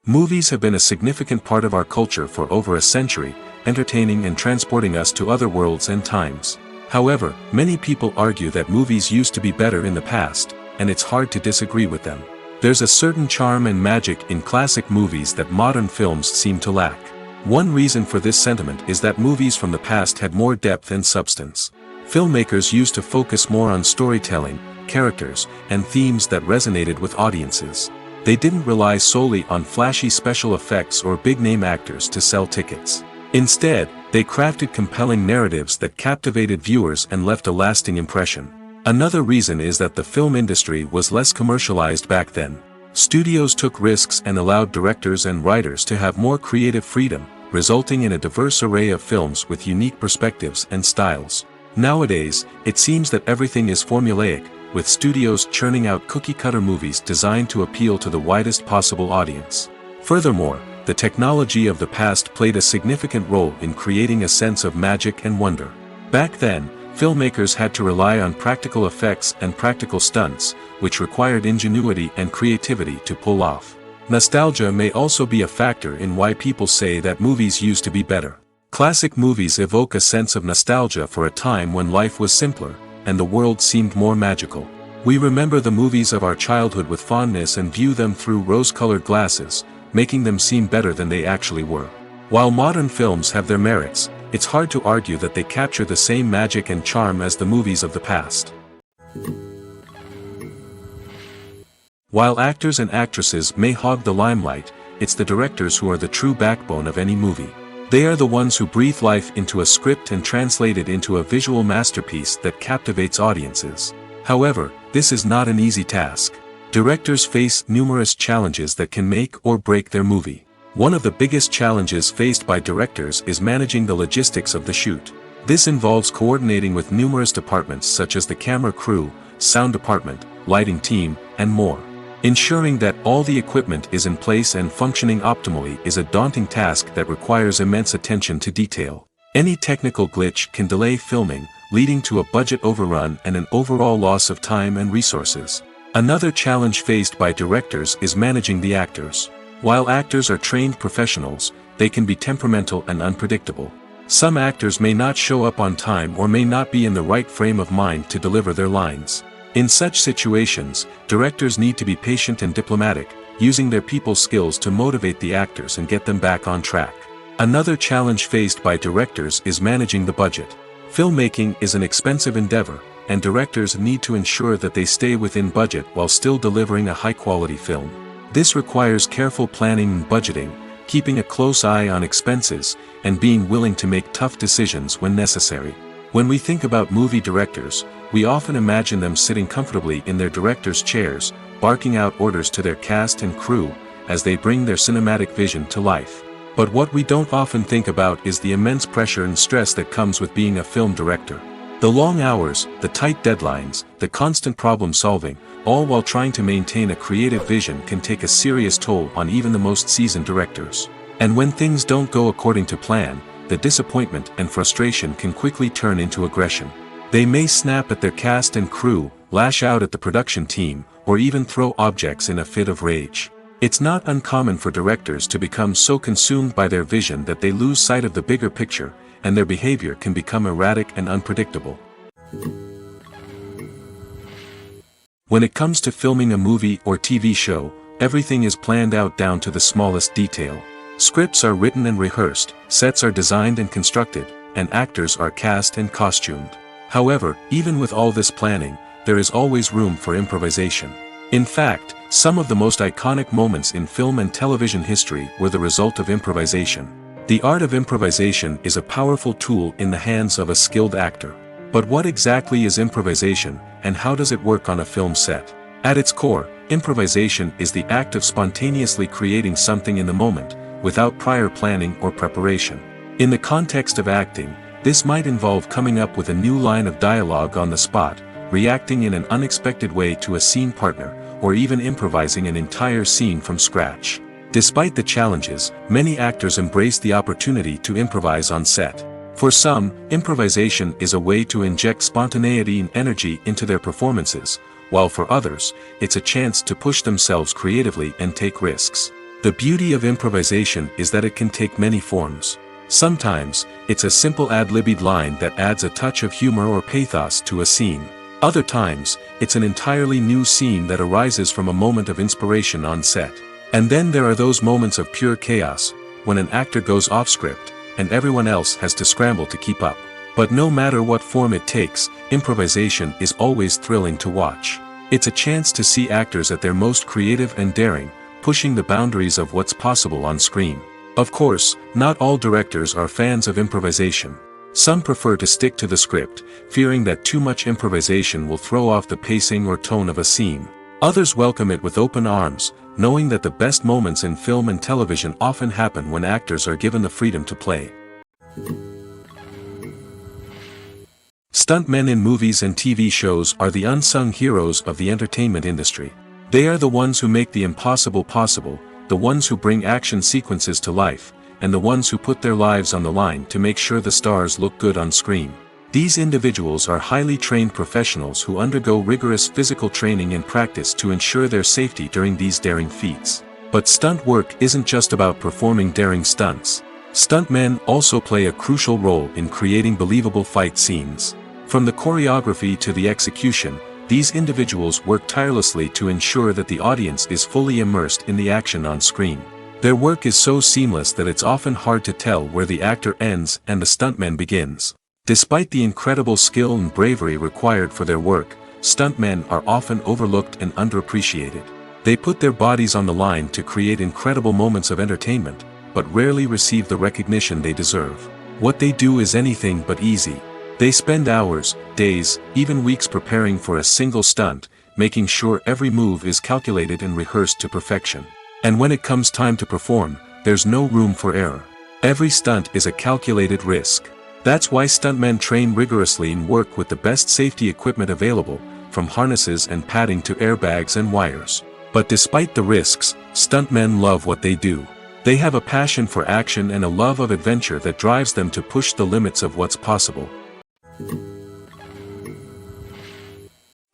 Movies have been a significant part of our culture for over a century, entertaining and transporting us to other worlds and times. However, many people argue that movies used to be better in the past, and it's hard to disagree with them. There's a certain charm and magic in classic movies that modern films seem to lack. One reason for this sentiment is that movies from the past had more depth and substance. Filmmakers used to focus more on storytelling, characters, and themes that resonated with audiences. They didn't rely solely on flashy special effects or big-name actors to sell tickets. Instead, they crafted compelling narratives that captivated viewers and left a lasting impression. Another reason is that the film industry was less commercialized back then. Studios took risks and allowed directors and writers to have more creative freedom, resulting in a diverse array of films with unique perspectives and styles. Nowadays, it seems that everything is formulaic, with studios churning out cookie-cutter movies designed to appeal to the widest possible audience. Furthermore, the technology of the past played a significant role in creating a sense of magic and wonder. Back then, filmmakers had to rely on practical effects and practical stunts, which required ingenuity and creativity to pull off. Nostalgia may also be a factor in why people say that movies used to be better. Classic movies evoke a sense of nostalgia for a time when life was simpler, and the world seemed more magical. We remember the movies of our childhood with fondness and view them through rose-colored glasses, making them seem better than they actually were. While modern films have their merits, it's hard to argue that they capture the same magic and charm as the movies of the past. While actors and actresses may hog the limelight, it's the directors who are the true backbone of any movie. They are the ones who breathe life into a script and translate it into a visual masterpiece that captivates audiences. However, this is not an easy task. Directors face numerous challenges that can make or break their movie. One of the biggest challenges faced by directors is managing the logistics of the shoot. This involves coordinating with numerous departments such as the camera crew, sound department, lighting team, and more. Ensuring that all the equipment is in place and functioning optimally is a daunting task that requires immense attention to detail. Any technical glitch can delay filming, leading to a budget overrun and an overall loss of time and resources. Another challenge faced by directors is managing the actors. While actors are trained professionals, they can be temperamental and unpredictable. Some actors may not show up on time or may not be in the right frame of mind to deliver their lines. In such situations, directors need to be patient and diplomatic, using their people skills to motivate the actors and get them back on track. Another challenge faced by directors is managing the budget. Filmmaking is an expensive endeavor, and directors need to ensure that they stay within budget while still delivering a high-quality film. This requires careful planning and budgeting, keeping a close eye on expenses, and being willing to make tough decisions when necessary. When we think about movie directors, we often imagine them sitting comfortably in their director's chairs, barking out orders to their cast and crew, as they bring their cinematic vision to life. But what we don't often think about is the immense pressure and stress that comes with being a film director. The long hours, the tight deadlines, the constant problem solving, all while trying to maintain a creative vision can take a serious toll on even the most seasoned directors. And when things don't go according to plan, the disappointment and frustration can quickly turn into aggression. They may snap at their cast and crew, lash out at the production team, or even throw objects in a fit of rage. It's not uncommon for directors to become so consumed by their vision that they lose sight of the bigger picture, and their behavior can become erratic and unpredictable. When it comes to filming a movie or TV show, everything is planned out down to the smallest detail. Scripts are written and rehearsed, sets are designed and constructed, and actors are cast and costumed. However, even with all this planning, there is always room for improvisation. In fact, some of the most iconic moments in film and television history were the result of improvisation. The art of improvisation is a powerful tool in the hands of a skilled actor. But what exactly is improvisation, and how does it work on a film set? At its core, improvisation is the act of spontaneously creating something in the moment, without prior planning or preparation. In the context of acting, this might involve coming up with a new line of dialogue on the spot, reacting in an unexpected way to a scene partner, or even improvising an entire scene from scratch. Despite the challenges, many actors embrace the opportunity to improvise on set. For some, improvisation is a way to inject spontaneity and energy into their performances, while for others, it's a chance to push themselves creatively and take risks. The beauty of improvisation is that it can take many forms. Sometimes, it's a simple ad-libbed line that adds a touch of humor or pathos to a scene. Other times, it's an entirely new scene that arises from a moment of inspiration on set. And then there are those moments of pure chaos, when an actor goes off script, and everyone else has to scramble to keep up. But no matter what form it takes, improvisation is always thrilling to watch. It's a chance to see actors at their most creative and daring, pushing the boundaries of what's possible on screen. Of course, not all directors are fans of improvisation. Some prefer to stick to the script, fearing that too much improvisation will throw off the pacing or tone of a scene. Others welcome it with open arms, knowing that the best moments in film and television often happen when actors are given the freedom to play. Stuntmen in movies and TV shows are the unsung heroes of the entertainment industry. They are the ones who make the impossible possible, the ones who bring action sequences to life, and the ones who put their lives on the line to make sure the stars look good on screen. These individuals are highly trained professionals who undergo rigorous physical training and practice to ensure their safety during these daring feats. But stunt work isn't just about performing daring stunts. Stuntmen also play a crucial role in creating believable fight scenes. From the choreography to the execution, these individuals work tirelessly to ensure that the audience is fully immersed in the action on screen. Their work is so seamless that it's often hard to tell where the actor ends and the stuntman begins. Despite the incredible skill and bravery required for their work, stuntmen are often overlooked and underappreciated. They put their bodies on the line to create incredible moments of entertainment, but rarely receive the recognition they deserve. What they do is anything but easy. They spend hours, days, even weeks preparing for a single stunt, making sure every move is calculated and rehearsed to perfection. And when it comes time to perform, there's no room for error. Every stunt is a calculated risk. That's why stuntmen train rigorously and work with the best safety equipment available, from harnesses and padding to airbags and wires. But despite the risks, stuntmen love what they do. They have a passion for action and a love of adventure that drives them to push the limits of what's possible.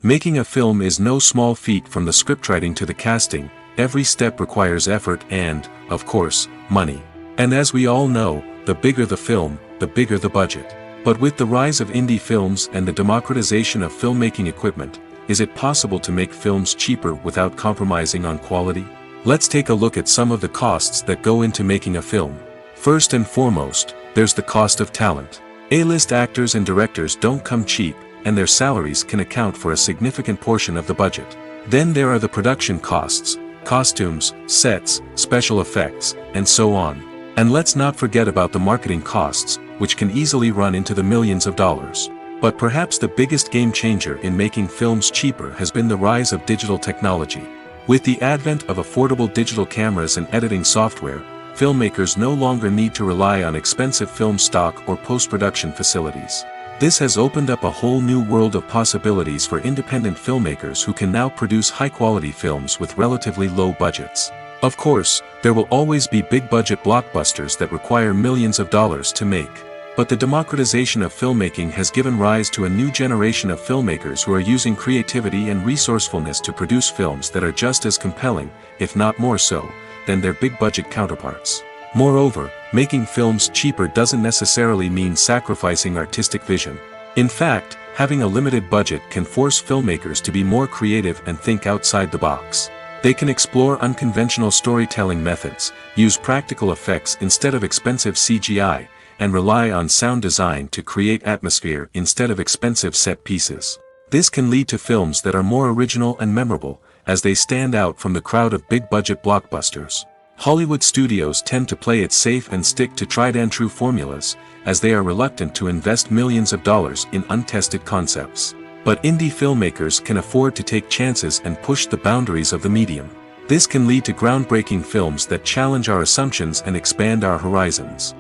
Making a film is no small feat. From the scriptwriting to the casting, every step requires effort and, of course, money. And as we all know, the bigger the film, the bigger the budget. But with the rise of indie films and the democratization of filmmaking equipment, is it possible to make films cheaper without compromising on quality? Let's take a look at some of the costs that go into making a film. First and foremost, there's the cost of talent. A-list actors and directors don't come cheap, and their salaries can account for a significant portion of the budget. Then there are the production costs, costumes, sets, special effects, and so on. And let's not forget about the marketing costs, which can easily run into the millions of dollars. But perhaps the biggest game changer in making films cheaper has been the rise of digital technology. With the advent of affordable digital cameras and editing software, filmmakers no longer need to rely on expensive film stock or post-production facilities. This has opened up a whole new world of possibilities for independent filmmakers who can now produce high-quality films with relatively low budgets. Of course, there will always be big-budget blockbusters that require millions of dollars to make. But the democratization of filmmaking has given rise to a new generation of filmmakers who are using creativity and resourcefulness to produce films that are just as compelling, if not more so, than their big-budget counterparts. Moreover, making films cheaper doesn't necessarily mean sacrificing artistic vision. In fact, having a limited budget can force filmmakers to be more creative and think outside the box. They can explore unconventional storytelling methods, use practical effects instead of expensive CGI, and rely on sound design to create atmosphere instead of expensive set pieces. This can lead to films that are more original and memorable, as they stand out from the crowd of big-budget blockbusters. Hollywood studios tend to play it safe and stick to tried-and-true formulas, as they are reluctant to invest millions of dollars in untested concepts. But indie filmmakers can afford to take chances and push the boundaries of the medium. This can lead to groundbreaking films that challenge our assumptions and expand our horizons.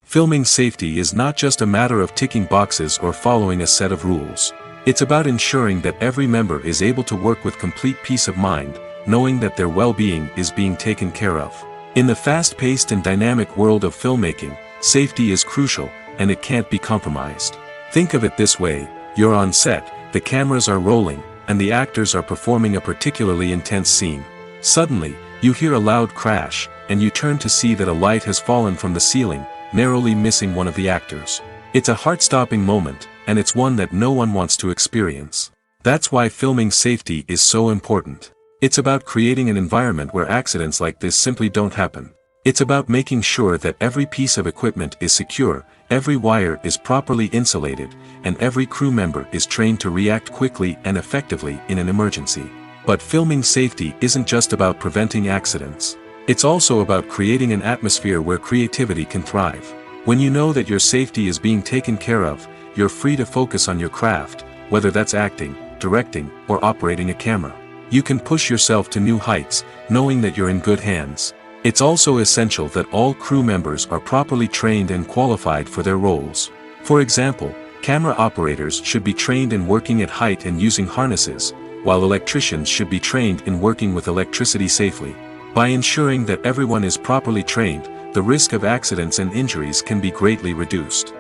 Filming safety is not just a matter of ticking boxes or following a set of rules. It's about ensuring that every member is able to work with complete peace of mind, knowing that their well-being is being taken care of. In the fast-paced and dynamic world of filmmaking, safety is crucial, and it can't be compromised. Think of it this way: you're on set, the cameras are rolling, and the actors are performing a particularly intense scene. Suddenly, you hear a loud crash, and you turn to see that a light has fallen from the ceiling, narrowly missing one of the actors. It's a heart-stopping moment, and it's one that no one wants to experience. That's why filming safety is so important. It's about creating an environment where accidents like this simply don't happen. It's about making sure that every piece of equipment is secure, every wire is properly insulated, and every crew member is trained to react quickly and effectively in an emergency. But filming safety isn't just about preventing accidents. It's also about creating an atmosphere where creativity can thrive. When you know that your safety is being taken care of, you're free to focus on your craft, whether that's acting, directing, or operating a camera. You can push yourself to new heights, knowing that you're in good hands. It's also essential that all crew members are properly trained and qualified for their roles. For example, camera operators should be trained in working at height and using harnesses, while electricians should be trained in working with electricity safely. By ensuring that everyone is properly trained, the risk of accidents and injuries can be greatly reduced.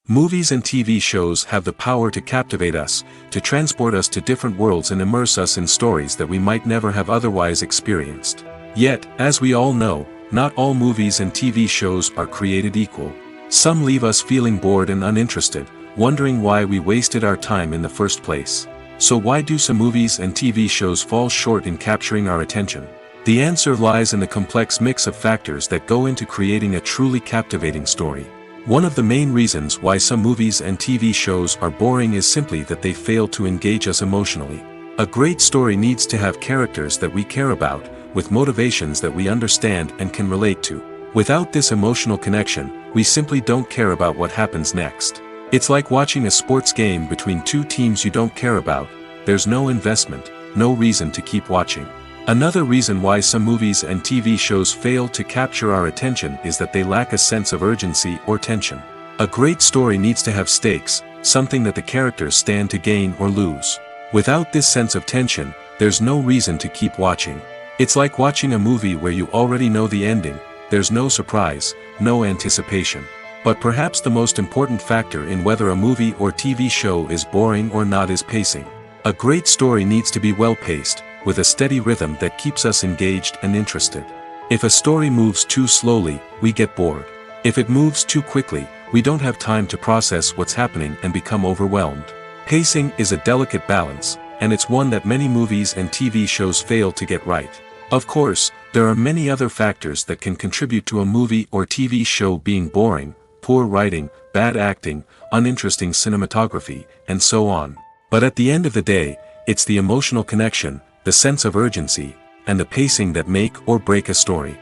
Movies and TV shows have the power to captivate us, to transport us to different worlds and immerse us in stories that we might never have otherwise experienced. Yet, as we all know, not all movies and TV shows are created equal. Some leave us feeling bored and uninterested, wondering why we wasted our time in the first place. So why do some movies and TV shows fall short in capturing our attention? The answer lies in the complex mix of factors that go into creating a truly captivating story. One of the main reasons why some movies and TV shows are boring is simply that they fail to engage us emotionally. A great story needs to have characters that we care about, with motivations that we understand and can relate to. Without this emotional connection, we simply don't care about what happens next. It's like watching a sports game between two teams you don't care about, there's no investment, no reason to keep watching. Another reason why some movies and TV shows fail to capture our attention is that they lack a sense of urgency or tension. A great story needs to have stakes, something that the characters stand to gain or lose. Without this sense of tension, there's no reason to keep watching. It's like watching a movie where you already know the ending, there's no surprise, no anticipation. But perhaps the most important factor in whether a movie or TV show is boring or not is pacing. A great story needs to be well-paced, with a steady rhythm that keeps us engaged and interested. If a story moves too slowly, we get bored. If it moves too quickly, we don't have time to process what's happening and become overwhelmed. Pacing is a delicate balance, and it's one that many movies and TV shows fail to get right. Of course, there are many other factors that can contribute to a movie or TV show being boring: poor writing, bad acting, uninteresting cinematography, and so on. But at the end of the day, it's the emotional connection, the sense of urgency, and the pacing that make or break a story.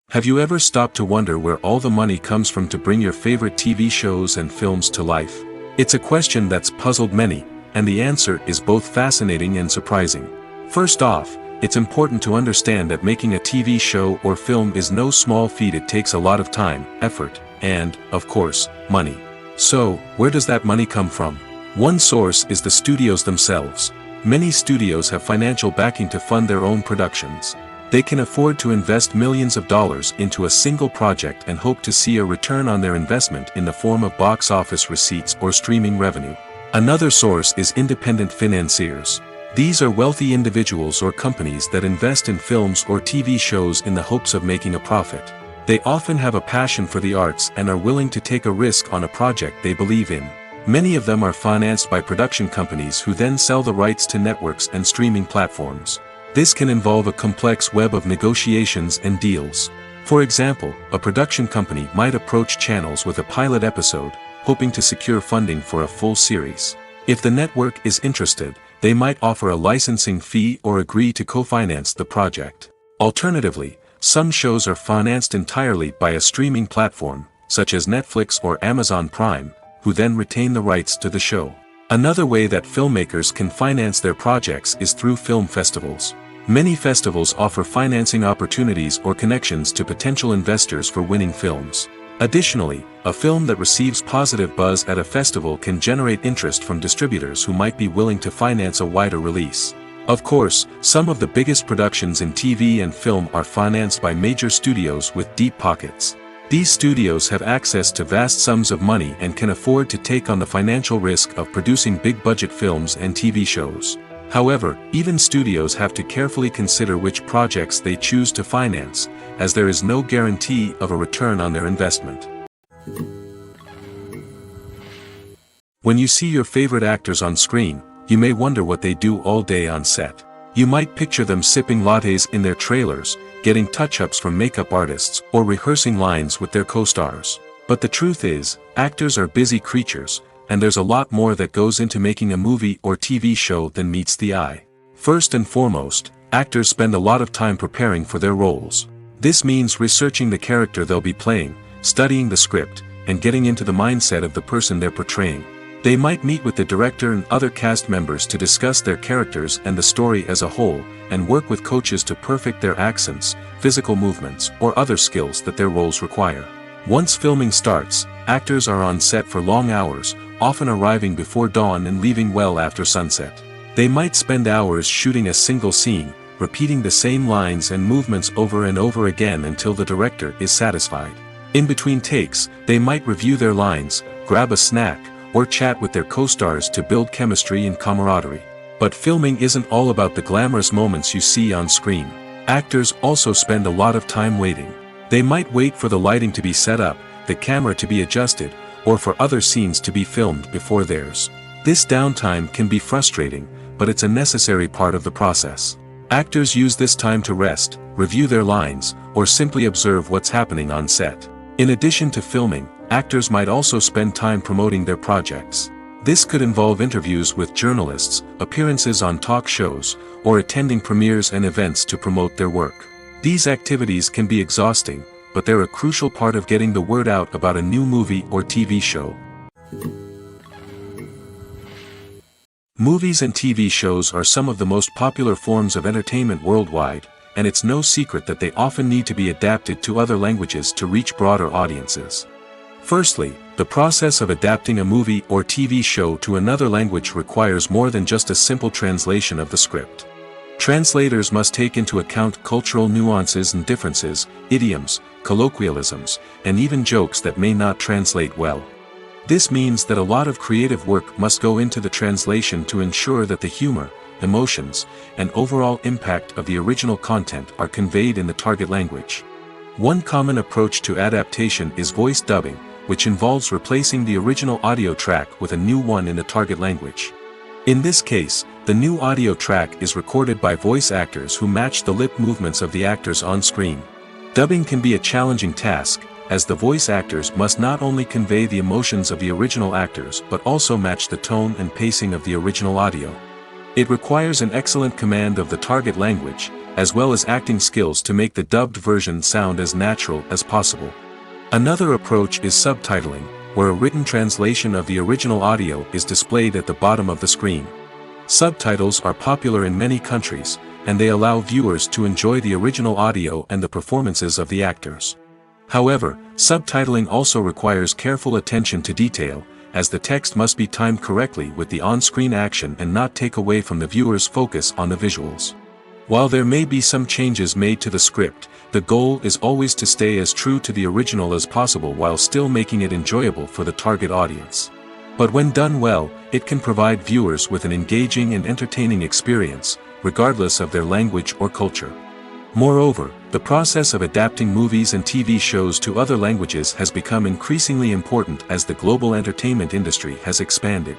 Have you ever stopped to wonder where all the money comes from to bring your favorite TV shows and films to life? It's a question that's puzzled many, and the answer is both fascinating and surprising. First off, it's important to understand that making a TV show or film is no small feat. It takes a lot of time, effort, and, of course, money. So, where does that money come from? One source is the studios themselves. Many studios have financial backing to fund their own productions. They can afford to invest millions of dollars into a single project and hope to see a return on their investment in the form of box office receipts or streaming revenue. Another source is independent financiers. These are wealthy individuals or companies that invest in films or TV shows in the hopes of making a profit. They often have a passion for the arts and are willing to take a risk on a project they believe in. Many of them are financed by production companies who then sell the rights to networks and streaming platforms. This can involve a complex web of negotiations and deals. For example, a production company might approach channels with a pilot episode, hoping to secure funding for a full series. If the network is interested, they might offer a licensing fee or agree to co-finance the project. Alternatively, some shows are financed entirely by a streaming platform, such as Netflix or Amazon Prime, who then retain the rights to the show. Another way that filmmakers can finance their projects is through film festivals. Many festivals offer financing opportunities or connections to potential investors for winning films. Additionally, a film that receives positive buzz at a festival can generate interest from distributors who might be willing to finance a wider release. Of course, some of the biggest productions in TV and film are financed by major studios with deep pockets. These studios have access to vast sums of money and can afford to take on the financial risk of producing big-budget films and TV shows. However, even studios have to carefully consider which projects they choose to finance, as there is no guarantee of a return on their investment. When you see your favorite actors on screen, you may wonder what they do all day on set. You might picture them sipping lattes in their trailers, getting touch-ups from makeup artists, or rehearsing lines with their co-stars. But the truth is, actors are busy creatures, and there's a lot more that goes into making a movie or TV show than meets the eye. First and foremost, actors spend a lot of time preparing for their roles. This means researching the character they'll be playing, studying the script, and getting into the mindset of the person they're portraying. They might meet with the director and other cast members to discuss their characters and the story as a whole, and work with coaches to perfect their accents, physical movements, or other skills that their roles require. Once filming starts, actors are on set for long hours, often arriving before dawn and leaving well after sunset. They might spend hours shooting a single scene, repeating the same lines and movements over and over again until the director is satisfied. In between takes, they might review their lines, grab a snack, or chat with their co-stars to build chemistry and camaraderie. But filming isn't all about the glamorous moments you see on screen. Actors also spend a lot of time waiting. They might wait for the lighting to be set up, the camera to be adjusted, or for other scenes to be filmed before theirs. This downtime can be frustrating, but it's a necessary part of the process. Actors use this time to rest, review their lines, or simply observe what's happening on set. In addition to filming, actors might also spend time promoting their projects. This could involve interviews with journalists, appearances on talk shows, or attending premieres and events to promote their work. These activities can be exhausting, but they're a crucial part of getting the word out about a new movie or TV show. Movies and TV shows are some of the most popular forms of entertainment worldwide, and it's no secret that they often need to be adapted to other languages to reach broader audiences. Firstly, the process of adapting a movie or TV show to another language requires more than just a simple translation of the script. Translators must take into account cultural nuances and differences, idioms, colloquialisms, and even jokes that may not translate well. This means that a lot of creative work must go into the translation to ensure that the humor, emotions, and overall impact of the original content are conveyed in the target language. One common approach to adaptation is voice dubbing, which involves replacing the original audio track with a new one in the target language. In this case, the new audio track is recorded by voice actors who match the lip movements of the actors on screen. Dubbing can be a challenging task, as the voice actors must not only convey the emotions of the original actors but also match the tone and pacing of the original audio. It requires an excellent command of the target language, as well as acting skills to make the dubbed version sound as natural as possible. Another approach is subtitling, where a written translation of the original audio is displayed at the bottom of the screen. Subtitles are popular in many countries, and they allow viewers to enjoy the original audio and the performances of the actors. However, subtitling also requires careful attention to detail, as the text must be timed correctly with the on-screen action and not take away from the viewer's focus on the visuals. While there may be some changes made to the script, the goal is always to stay as true to the original as possible while still making it enjoyable for the target audience. But when done well, it can provide viewers with an engaging and entertaining experience, regardless of their language or culture. Moreover, the process of adapting movies and TV shows to other languages has become increasingly important as the global entertainment industry has expanded.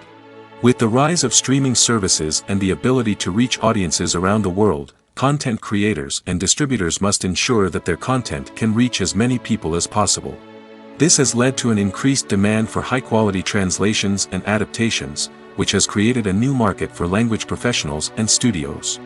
With the rise of streaming services and the ability to reach audiences around the world, content creators and distributors must ensure that their content can reach as many people as possible. This has led to an increased demand for high-quality translations and adaptations, which has created a new market for language professionals and studios.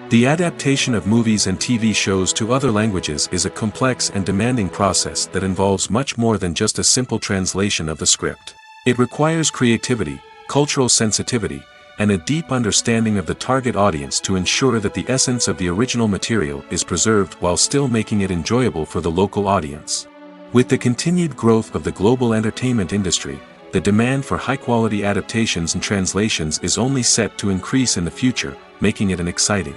The adaptation of movies and TV shows to other languages is a complex and demanding process that involves much more than just a simple translation of the script. It requires creativity, cultural sensitivity, and a deep understanding of the target audience to ensure that the essence of the original material is preserved while still making it enjoyable for the local audience. With the continued growth of the global entertainment industry, the demand for high-quality adaptations and translations is only set to increase in the future, making it exciting.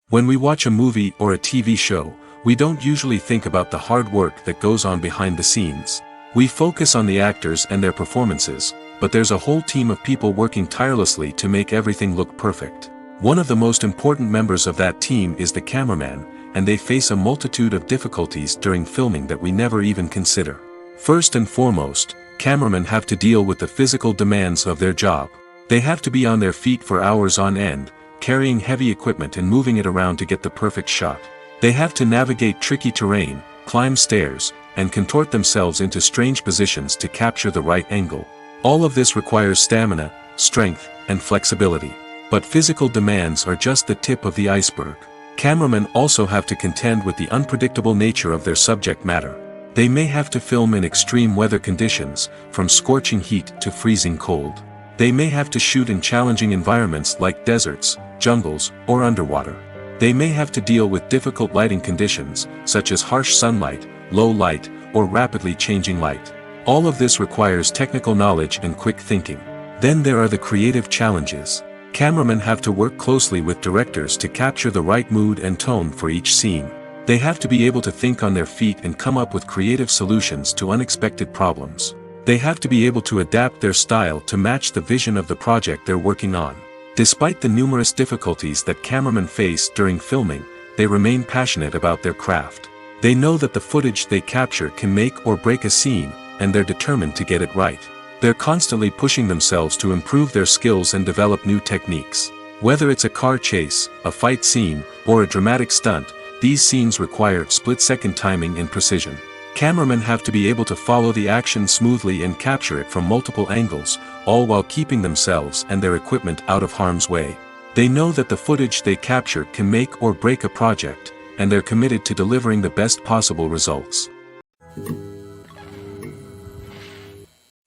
When we watch a movie or a TV show, we don't usually think about the hard work that goes on behind the scenes. We focus on the actors and their performances, but there's a whole team of people working tirelessly to make everything look perfect. One of the most important members of that team is the cameraman, and they face a multitude of difficulties during filming that we never even consider. First and foremost, cameramen have to deal with the physical demands of their job. They have to be on their feet for hours on end, carrying heavy equipment and moving it around to get the perfect shot. They have to navigate tricky terrain, climb stairs, and contort themselves into strange positions to capture the right angle. All of this requires stamina, strength, and flexibility. But physical demands are just the tip of the iceberg. Cameramen also have to contend with the unpredictable nature of their subject matter. They may have to film in extreme weather conditions, from scorching heat to freezing cold. They may have to shoot in challenging environments like deserts, jungles, or underwater. They may have to deal with difficult lighting conditions, such as harsh sunlight, low light, or rapidly changing light. All of this requires technical knowledge and quick thinking. Then there are the creative challenges. Cameramen have to work closely with directors to capture the right mood and tone for each scene. They have to be able to think on their feet and come up with creative solutions to unexpected problems. They have to be able to adapt their style to match the vision of the project they're working on. Despite the numerous difficulties that cameramen face during filming, they remain passionate about their craft. They know that the footage they capture can make or break a scene, and they're determined to get it right. They're constantly pushing themselves to improve their skills and develop new techniques. Whether it's a car chase, a fight scene, or a dramatic stunt, these scenes require split-second timing and precision. Cameramen have to be able to follow the action smoothly and capture it from multiple angles, all while keeping themselves and their equipment out of harm's way. They know that the footage they capture can make or break a project, and they're committed to delivering the best possible results.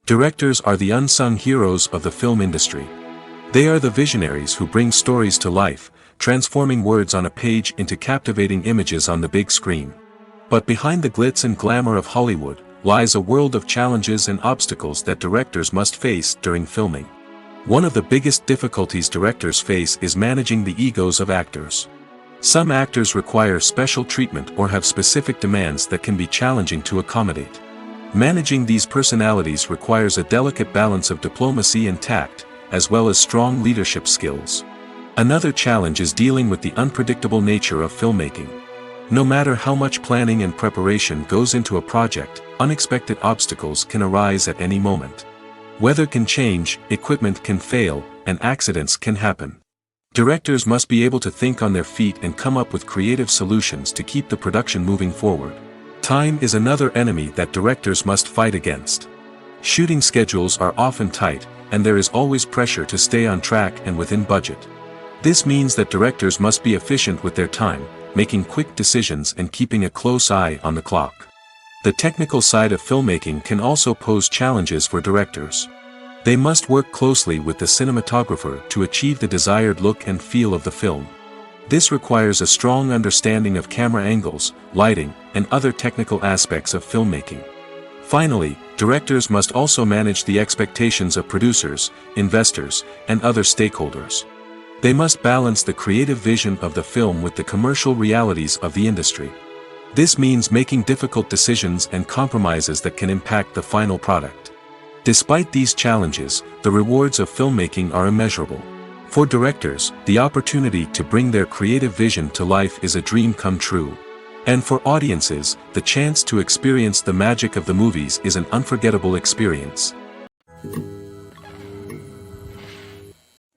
Directors are the unsung heroes of the film industry. They are the visionaries who bring stories to life, transforming words on a page into captivating images on the big screen. But behind the glitz and glamour of Hollywood, lies a world of challenges and obstacles that directors must face during filming. One of the biggest difficulties directors face is managing the egos of actors. Some actors require special treatment or have specific demands that can be challenging to accommodate. Managing these personalities requires a delicate balance of diplomacy and tact, as well as strong leadership skills. Another challenge is dealing with the unpredictable nature of filmmaking. No matter how much planning and preparation goes into a project, unexpected obstacles can arise at any moment. Weather can change, equipment can fail, and accidents can happen. Directors must be able to think on their feet and come up with creative solutions to keep the production moving forward. Time is another enemy that directors must fight against. Shooting schedules are often tight, and there is always pressure to stay on track and within budget. This means that directors must be efficient with their time, making quick decisions and keeping a close eye on the clock. The technical side of filmmaking can also pose challenges for directors. They must work closely with the cinematographer to achieve the desired look and feel of the film. This requires a strong understanding of camera angles, lighting, and other technical aspects of filmmaking. Finally, directors must also manage the expectations of producers, investors, and other stakeholders. They must balance the creative vision of the film with the commercial realities of the industry. This means making difficult decisions and compromises that can impact the final product. Despite these challenges, the rewards of filmmaking are immeasurable. For directors, the opportunity to bring their creative vision to life is a dream come true. And for audiences, the chance to experience the magic of the movies is an unforgettable experience.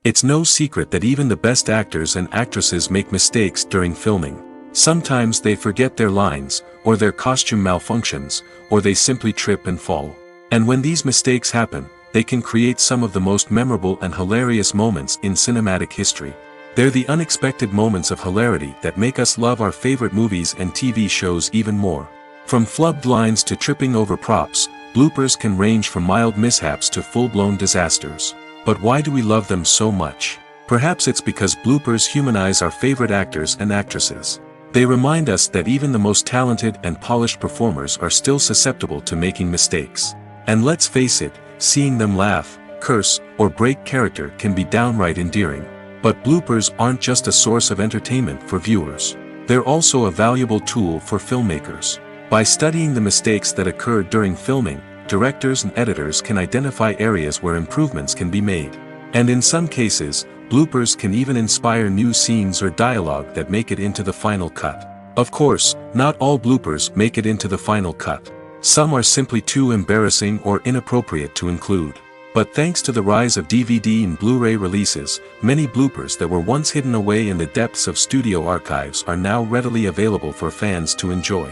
It's no secret that even the best actors and actresses make mistakes during filming. Sometimes they forget their lines, or their costume malfunctions, or they simply trip and fall. And when these mistakes happen, they can create some of the most memorable and hilarious moments in cinematic history. They're the unexpected moments of hilarity that make us love our favorite movies and TV shows even more. From flubbed lines to tripping over props, bloopers can range from mild mishaps to full-blown disasters. But why do we love them so much? Perhaps it's because bloopers humanize our favorite actors and actresses. They remind us that even the most talented and polished performers are still susceptible to making mistakes. And let's face it, seeing them laugh, curse, or break character can be downright endearing. But bloopers aren't just a source of entertainment for viewers. They're also a valuable tool for filmmakers. By studying the mistakes that occurred during filming, directors and editors can identify areas where improvements can be made. And in some cases, bloopers can even inspire new scenes or dialogue that make it into the final cut. Of course, not all bloopers make it into the final cut. Some are simply too embarrassing or inappropriate to include. But thanks to the rise of DVD and Blu-ray releases, many bloopers that were once hidden away in the depths of studio archives are now readily available for fans to enjoy.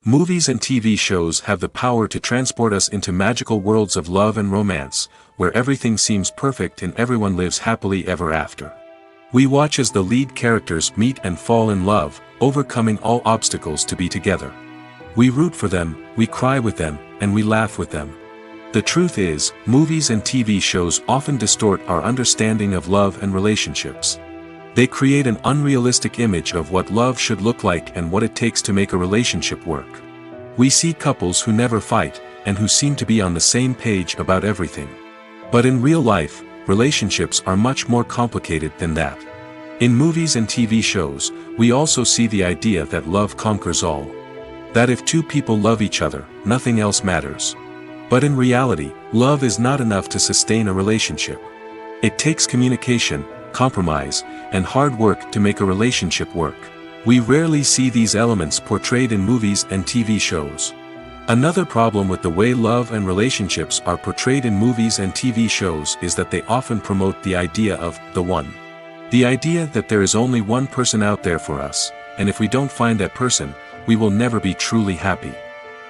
Movies and TV shows have the power to transport us into magical worlds of love and romance, where everything seems perfect and everyone lives happily ever after. We watch as the lead characters meet and fall in love, overcoming all obstacles to be together. We root for them, we cry with them, and we laugh with them. The truth is, movies and TV shows often distort our understanding of love and relationships. They create an unrealistic image of what love should look like and what it takes to make a relationship work. We see couples who never fight, and who seem to be on the same page about everything. But in real life, relationships are much more complicated than that. In movies and TV shows, we also see the idea that love conquers all. That if two people love each other, nothing else matters. But in reality, love is not enough to sustain a relationship. It takes communication, compromise, and hard work to make a relationship work. We rarely see these elements portrayed in movies and TV shows. Another problem with the way love and relationships are portrayed in movies and TV shows is that they often promote the idea of the one. The idea that there is only one person out there for us, and if we don't find that person, we will never be truly happy.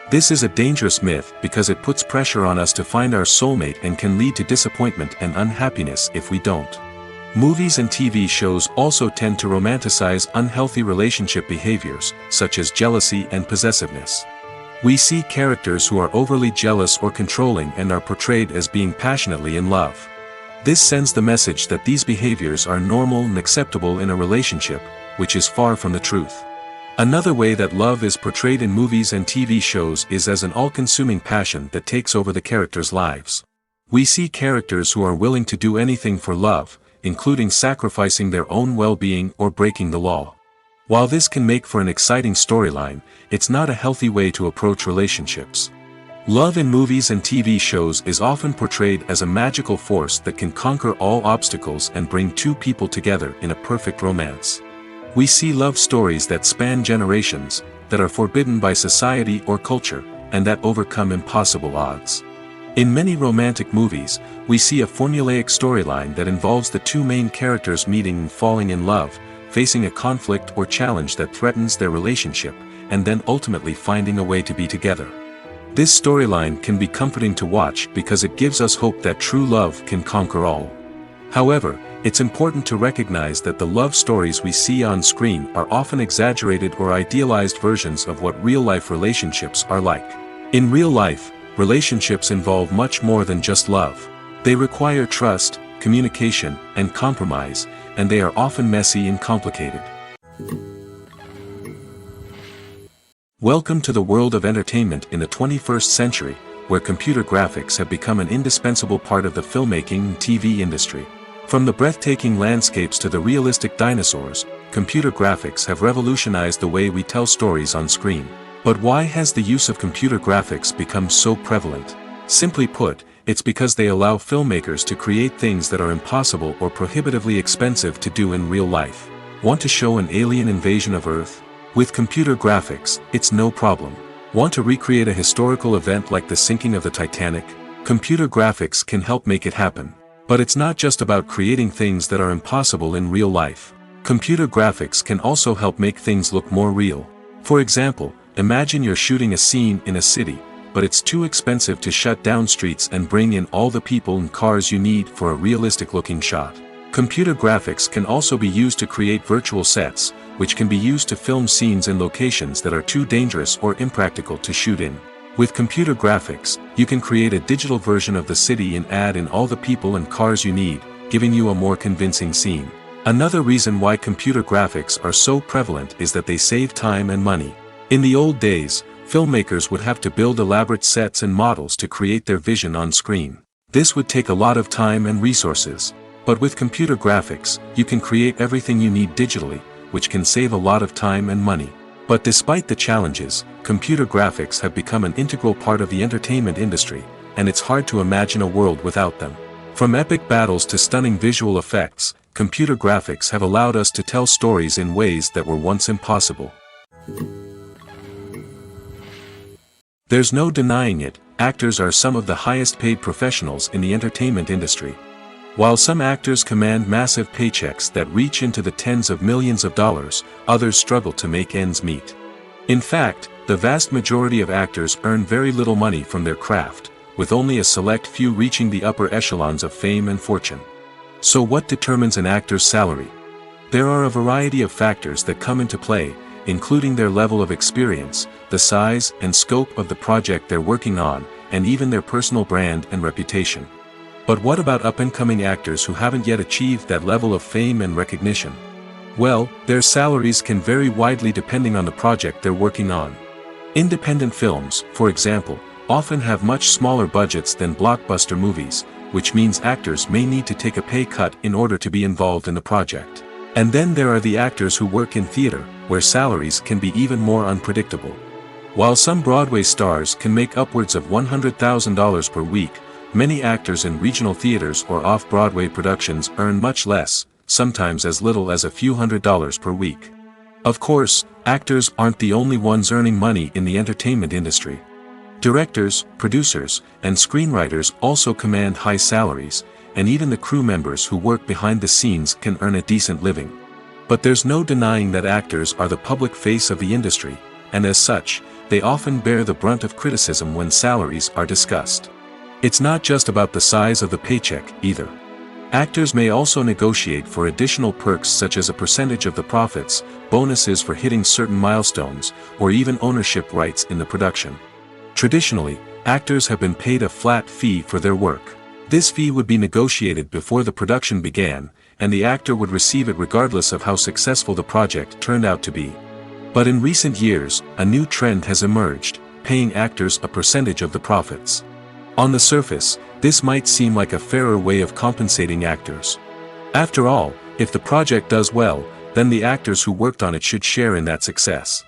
This is a dangerous myth because it puts pressure on us to find our soulmate and can lead to disappointment and unhappiness if we don't. Movies and TV shows also tend to romanticize unhealthy relationship behaviors, such as jealousy and possessiveness. We see characters who are overly jealous or controlling and are portrayed as being passionately in love. This sends the message that these behaviors are normal and acceptable in a relationship, which is far from the truth. Another way that love is portrayed in movies and TV shows is as an all-consuming passion that takes over the characters' lives. We see characters who are willing to do anything for love, including sacrificing their own well-being or breaking the law. While this can make for an exciting storyline, it's not a healthy way to approach relationships. Love in movies and TV shows is often portrayed as a magical force that can conquer all obstacles and bring two people together in a perfect romance. We see love stories that span generations, that are forbidden by society or culture, and that overcome impossible odds. In many romantic movies, we see a formulaic storyline that involves the two main characters meeting and falling in love, facing a conflict or challenge that threatens their relationship, and then ultimately finding a way to be together. This storyline can be comforting to watch because it gives us hope that true love can conquer all. However, it's important to recognize that the love stories we see on screen are often exaggerated or idealized versions of what real-life relationships are like. In real life, relationships involve much more than just love. They require trust, communication, and compromise, and they are often messy and complicated. Welcome to the world of entertainment in the 21st century, where computer graphics have become an indispensable part of the filmmaking and TV industry. From the breathtaking landscapes to the realistic dinosaurs, computer graphics have revolutionized the way we tell stories on screen. But why has the use of computer graphics become so prevalent? Simply put, it's because they allow filmmakers to create things that are impossible or prohibitively expensive to do in real life. Want to show an alien invasion of Earth? With computer graphics, it's no problem. Want to recreate a historical event like the sinking of the Titanic? Computer graphics can help make it happen. But it's not just about creating things that are impossible in real life. Computer graphics can also help make things look more real. For example, imagine you're shooting a scene in a city, but it's too expensive to shut down streets and bring in all the people and cars you need for a realistic-looking shot. Computer graphics can also be used to create virtual sets, which can be used to film scenes in locations that are too dangerous or impractical to shoot in. With computer graphics, you can create a digital version of the city and add in all the people and cars you need, giving you a more convincing scene. Another reason why computer graphics are so prevalent is that they save time and money. In the old days, filmmakers would have to build elaborate sets and models to create their vision on screen. This would take a lot of time and resources. But with computer graphics, you can create everything you need digitally, which can save a lot of time and money. But despite the challenges, computer graphics have become an integral part of the entertainment industry, and it's hard to imagine a world without them. From epic battles to stunning visual effects, computer graphics have allowed us to tell stories in ways that were once impossible. There's no denying it, actors are some of the highest paid professionals in the entertainment industry. While some actors command massive paychecks that reach into the tens of millions of dollars, others struggle to make ends meet. In fact, the vast majority of actors earn very little money from their craft, with only a select few reaching the upper echelons of fame and fortune. So what determines an actor's salary? There are a variety of factors that come into play, including their level of experience, the size and scope of the project they're working on, and even their personal brand and reputation. But what about up-and-coming actors who haven't yet achieved that level of fame and recognition? Well, their salaries can vary widely depending on the project they're working on. Independent films, for example, often have much smaller budgets than blockbuster movies, which means actors may need to take a pay cut in order to be involved in the project. And then there are the actors who work in theater, where salaries can be even more unpredictable. While some Broadway stars can make upwards of $100,000 per week, many actors in regional theaters or off-Broadway productions earn much less, sometimes as little as a few $100s per week. Of course, actors aren't the only ones earning money in the entertainment industry. Directors, producers, and screenwriters also command high salaries, and even the crew members who work behind the scenes can earn a decent living. But there's no denying that actors are the public face of the industry, and as such, they often bear the brunt of criticism when salaries are discussed. It's not just about the size of the paycheck, either. Actors may also negotiate for additional perks such as a percentage of the profits, bonuses for hitting certain milestones, or even ownership rights in the production. Traditionally, actors have been paid a flat fee for their work. This fee would be negotiated before the production began, and the actor would receive it regardless of how successful the project turned out to be. But in recent years, a new trend has emerged, paying actors a percentage of the profits. On the surface, this might seem like a fairer way of compensating actors. After all, if the project does well, then the actors who worked on it should share in that success.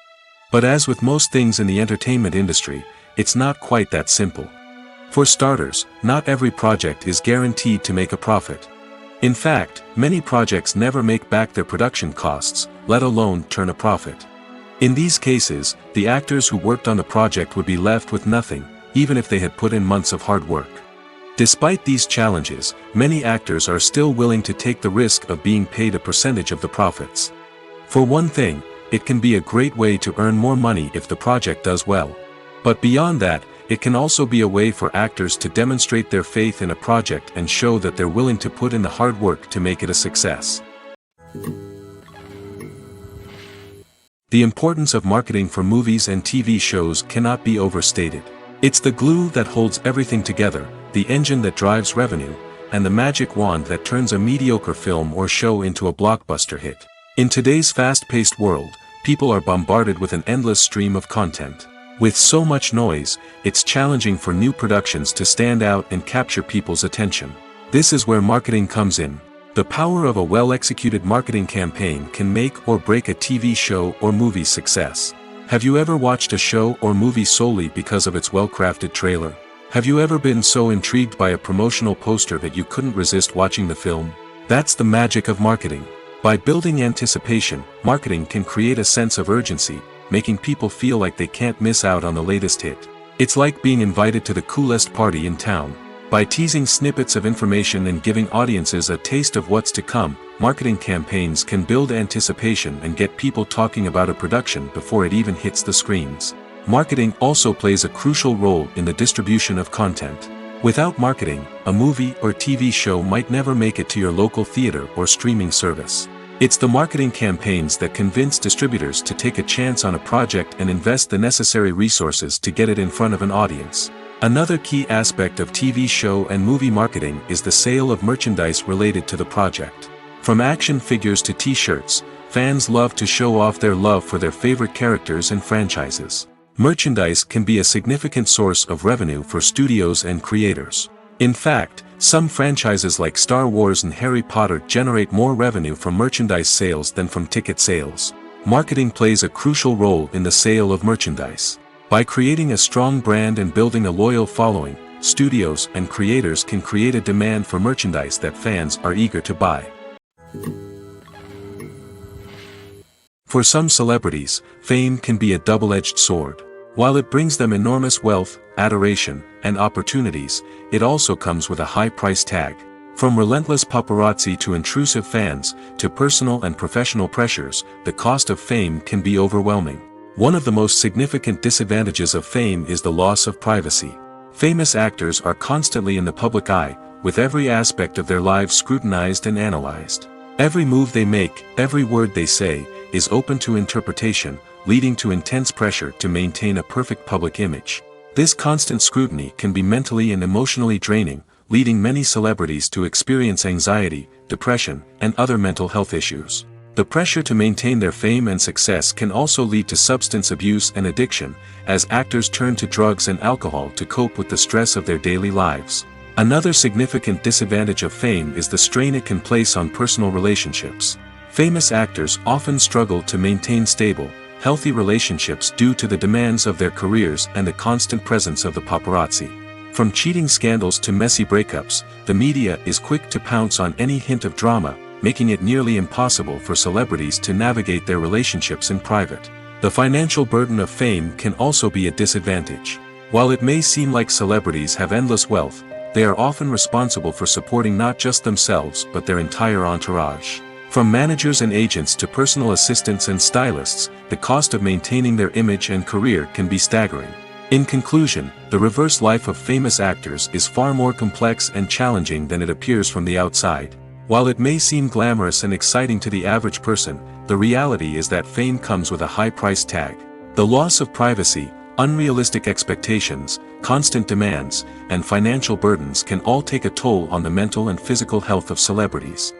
But as with most things in the entertainment industry, it's not quite that simple. For starters, not every project is guaranteed to make a profit. In fact, many projects never make back their production costs, let alone turn a profit. In these cases, the actors who worked on the project would be left with nothing, even if they had put in months of hard work. Despite these challenges, many actors are still willing to take the risk of being paid a percentage of the profits. For one thing, it can be a great way to earn more money if the project does well. But beyond that, it can also be a way for actors to demonstrate their faith in a project and show that they're willing to put in the hard work to make it a success. The importance of marketing for movies and TV shows cannot be overstated. It's the glue that holds everything together, the engine that drives revenue, and the magic wand that turns a mediocre film or show into a blockbuster hit. In today's fast-paced world, people are bombarded with an endless stream of content. With so much noise, it's challenging for new productions to stand out and capture people's attention. This is where marketing comes in. The power of a well-executed marketing campaign can make or break a TV show or movie's success. Have you ever watched a show or movie solely because of its well-crafted trailer? Have you ever been so intrigued by a promotional poster that you couldn't resist watching the film? That's the magic of marketing. By building anticipation, marketing can create a sense of urgency, making people feel like they can't miss out on the latest hit. It's like being invited to the coolest party in town. By teasing snippets of information and giving audiences a taste of what's to come, marketing campaigns can build anticipation and get people talking about a production before it even hits the screens. Marketing also plays a crucial role in the distribution of content. Without marketing, a movie or TV show might never make it to your local theater or streaming service. It's the marketing campaigns that convince distributors to take a chance on a project and invest the necessary resources to get it in front of an audience. Another key aspect of TV show and movie marketing is the sale of merchandise related to the project. From action figures to t-shirts, fans love to show off their love for their favorite characters and franchises. Merchandise can be a significant source of revenue for studios and creators. In fact, some franchises like Star Wars and Harry Potter generate more revenue from merchandise sales than from ticket sales. Marketing plays a crucial role in the sale of merchandise. By creating a strong brand and building a loyal following, studios and creators can create a demand for merchandise that fans are eager to buy. For some celebrities, fame can be a double-edged sword. While it brings them enormous wealth, adoration, and opportunities, it also comes with a high price tag. From relentless paparazzi to intrusive fans, to personal and professional pressures, the cost of fame can be overwhelming. One of the most significant disadvantages of fame is the loss of privacy. Famous actors are constantly in the public eye, with every aspect of their lives scrutinized and analyzed. Every move they make, every word they say, is open to interpretation, leading to intense pressure to maintain a perfect public image. This constant scrutiny can be mentally and emotionally draining, leading many celebrities to experience anxiety, depression, and other mental health issues. The pressure to maintain their fame and success can also lead to substance abuse and addiction, as actors turn to drugs and alcohol to cope with the stress of their daily lives. Another significant disadvantage of fame is the strain it can place on personal relationships. Famous actors often struggle to maintain stable, healthy relationships due to the demands of their careers and the constant presence of the paparazzi. From cheating scandals to messy breakups, the media is quick to pounce on any hint of drama, making it nearly impossible for celebrities to navigate their relationships in private. The financial burden of fame can also be a disadvantage. While it may seem like celebrities have endless wealth, they are often responsible for supporting not just themselves but their entire entourage. From managers and agents to personal assistants and stylists, the cost of maintaining their image and career can be staggering. In conclusion, the reverse life of famous actors is far more complex and challenging than it appears from the outside. While it may seem glamorous and exciting to the average person, the reality is that fame comes with a high price tag. The loss of privacy, Unrealistic expectations, constant demands, and financial burdens can all take a toll on the mental and physical health of celebrities.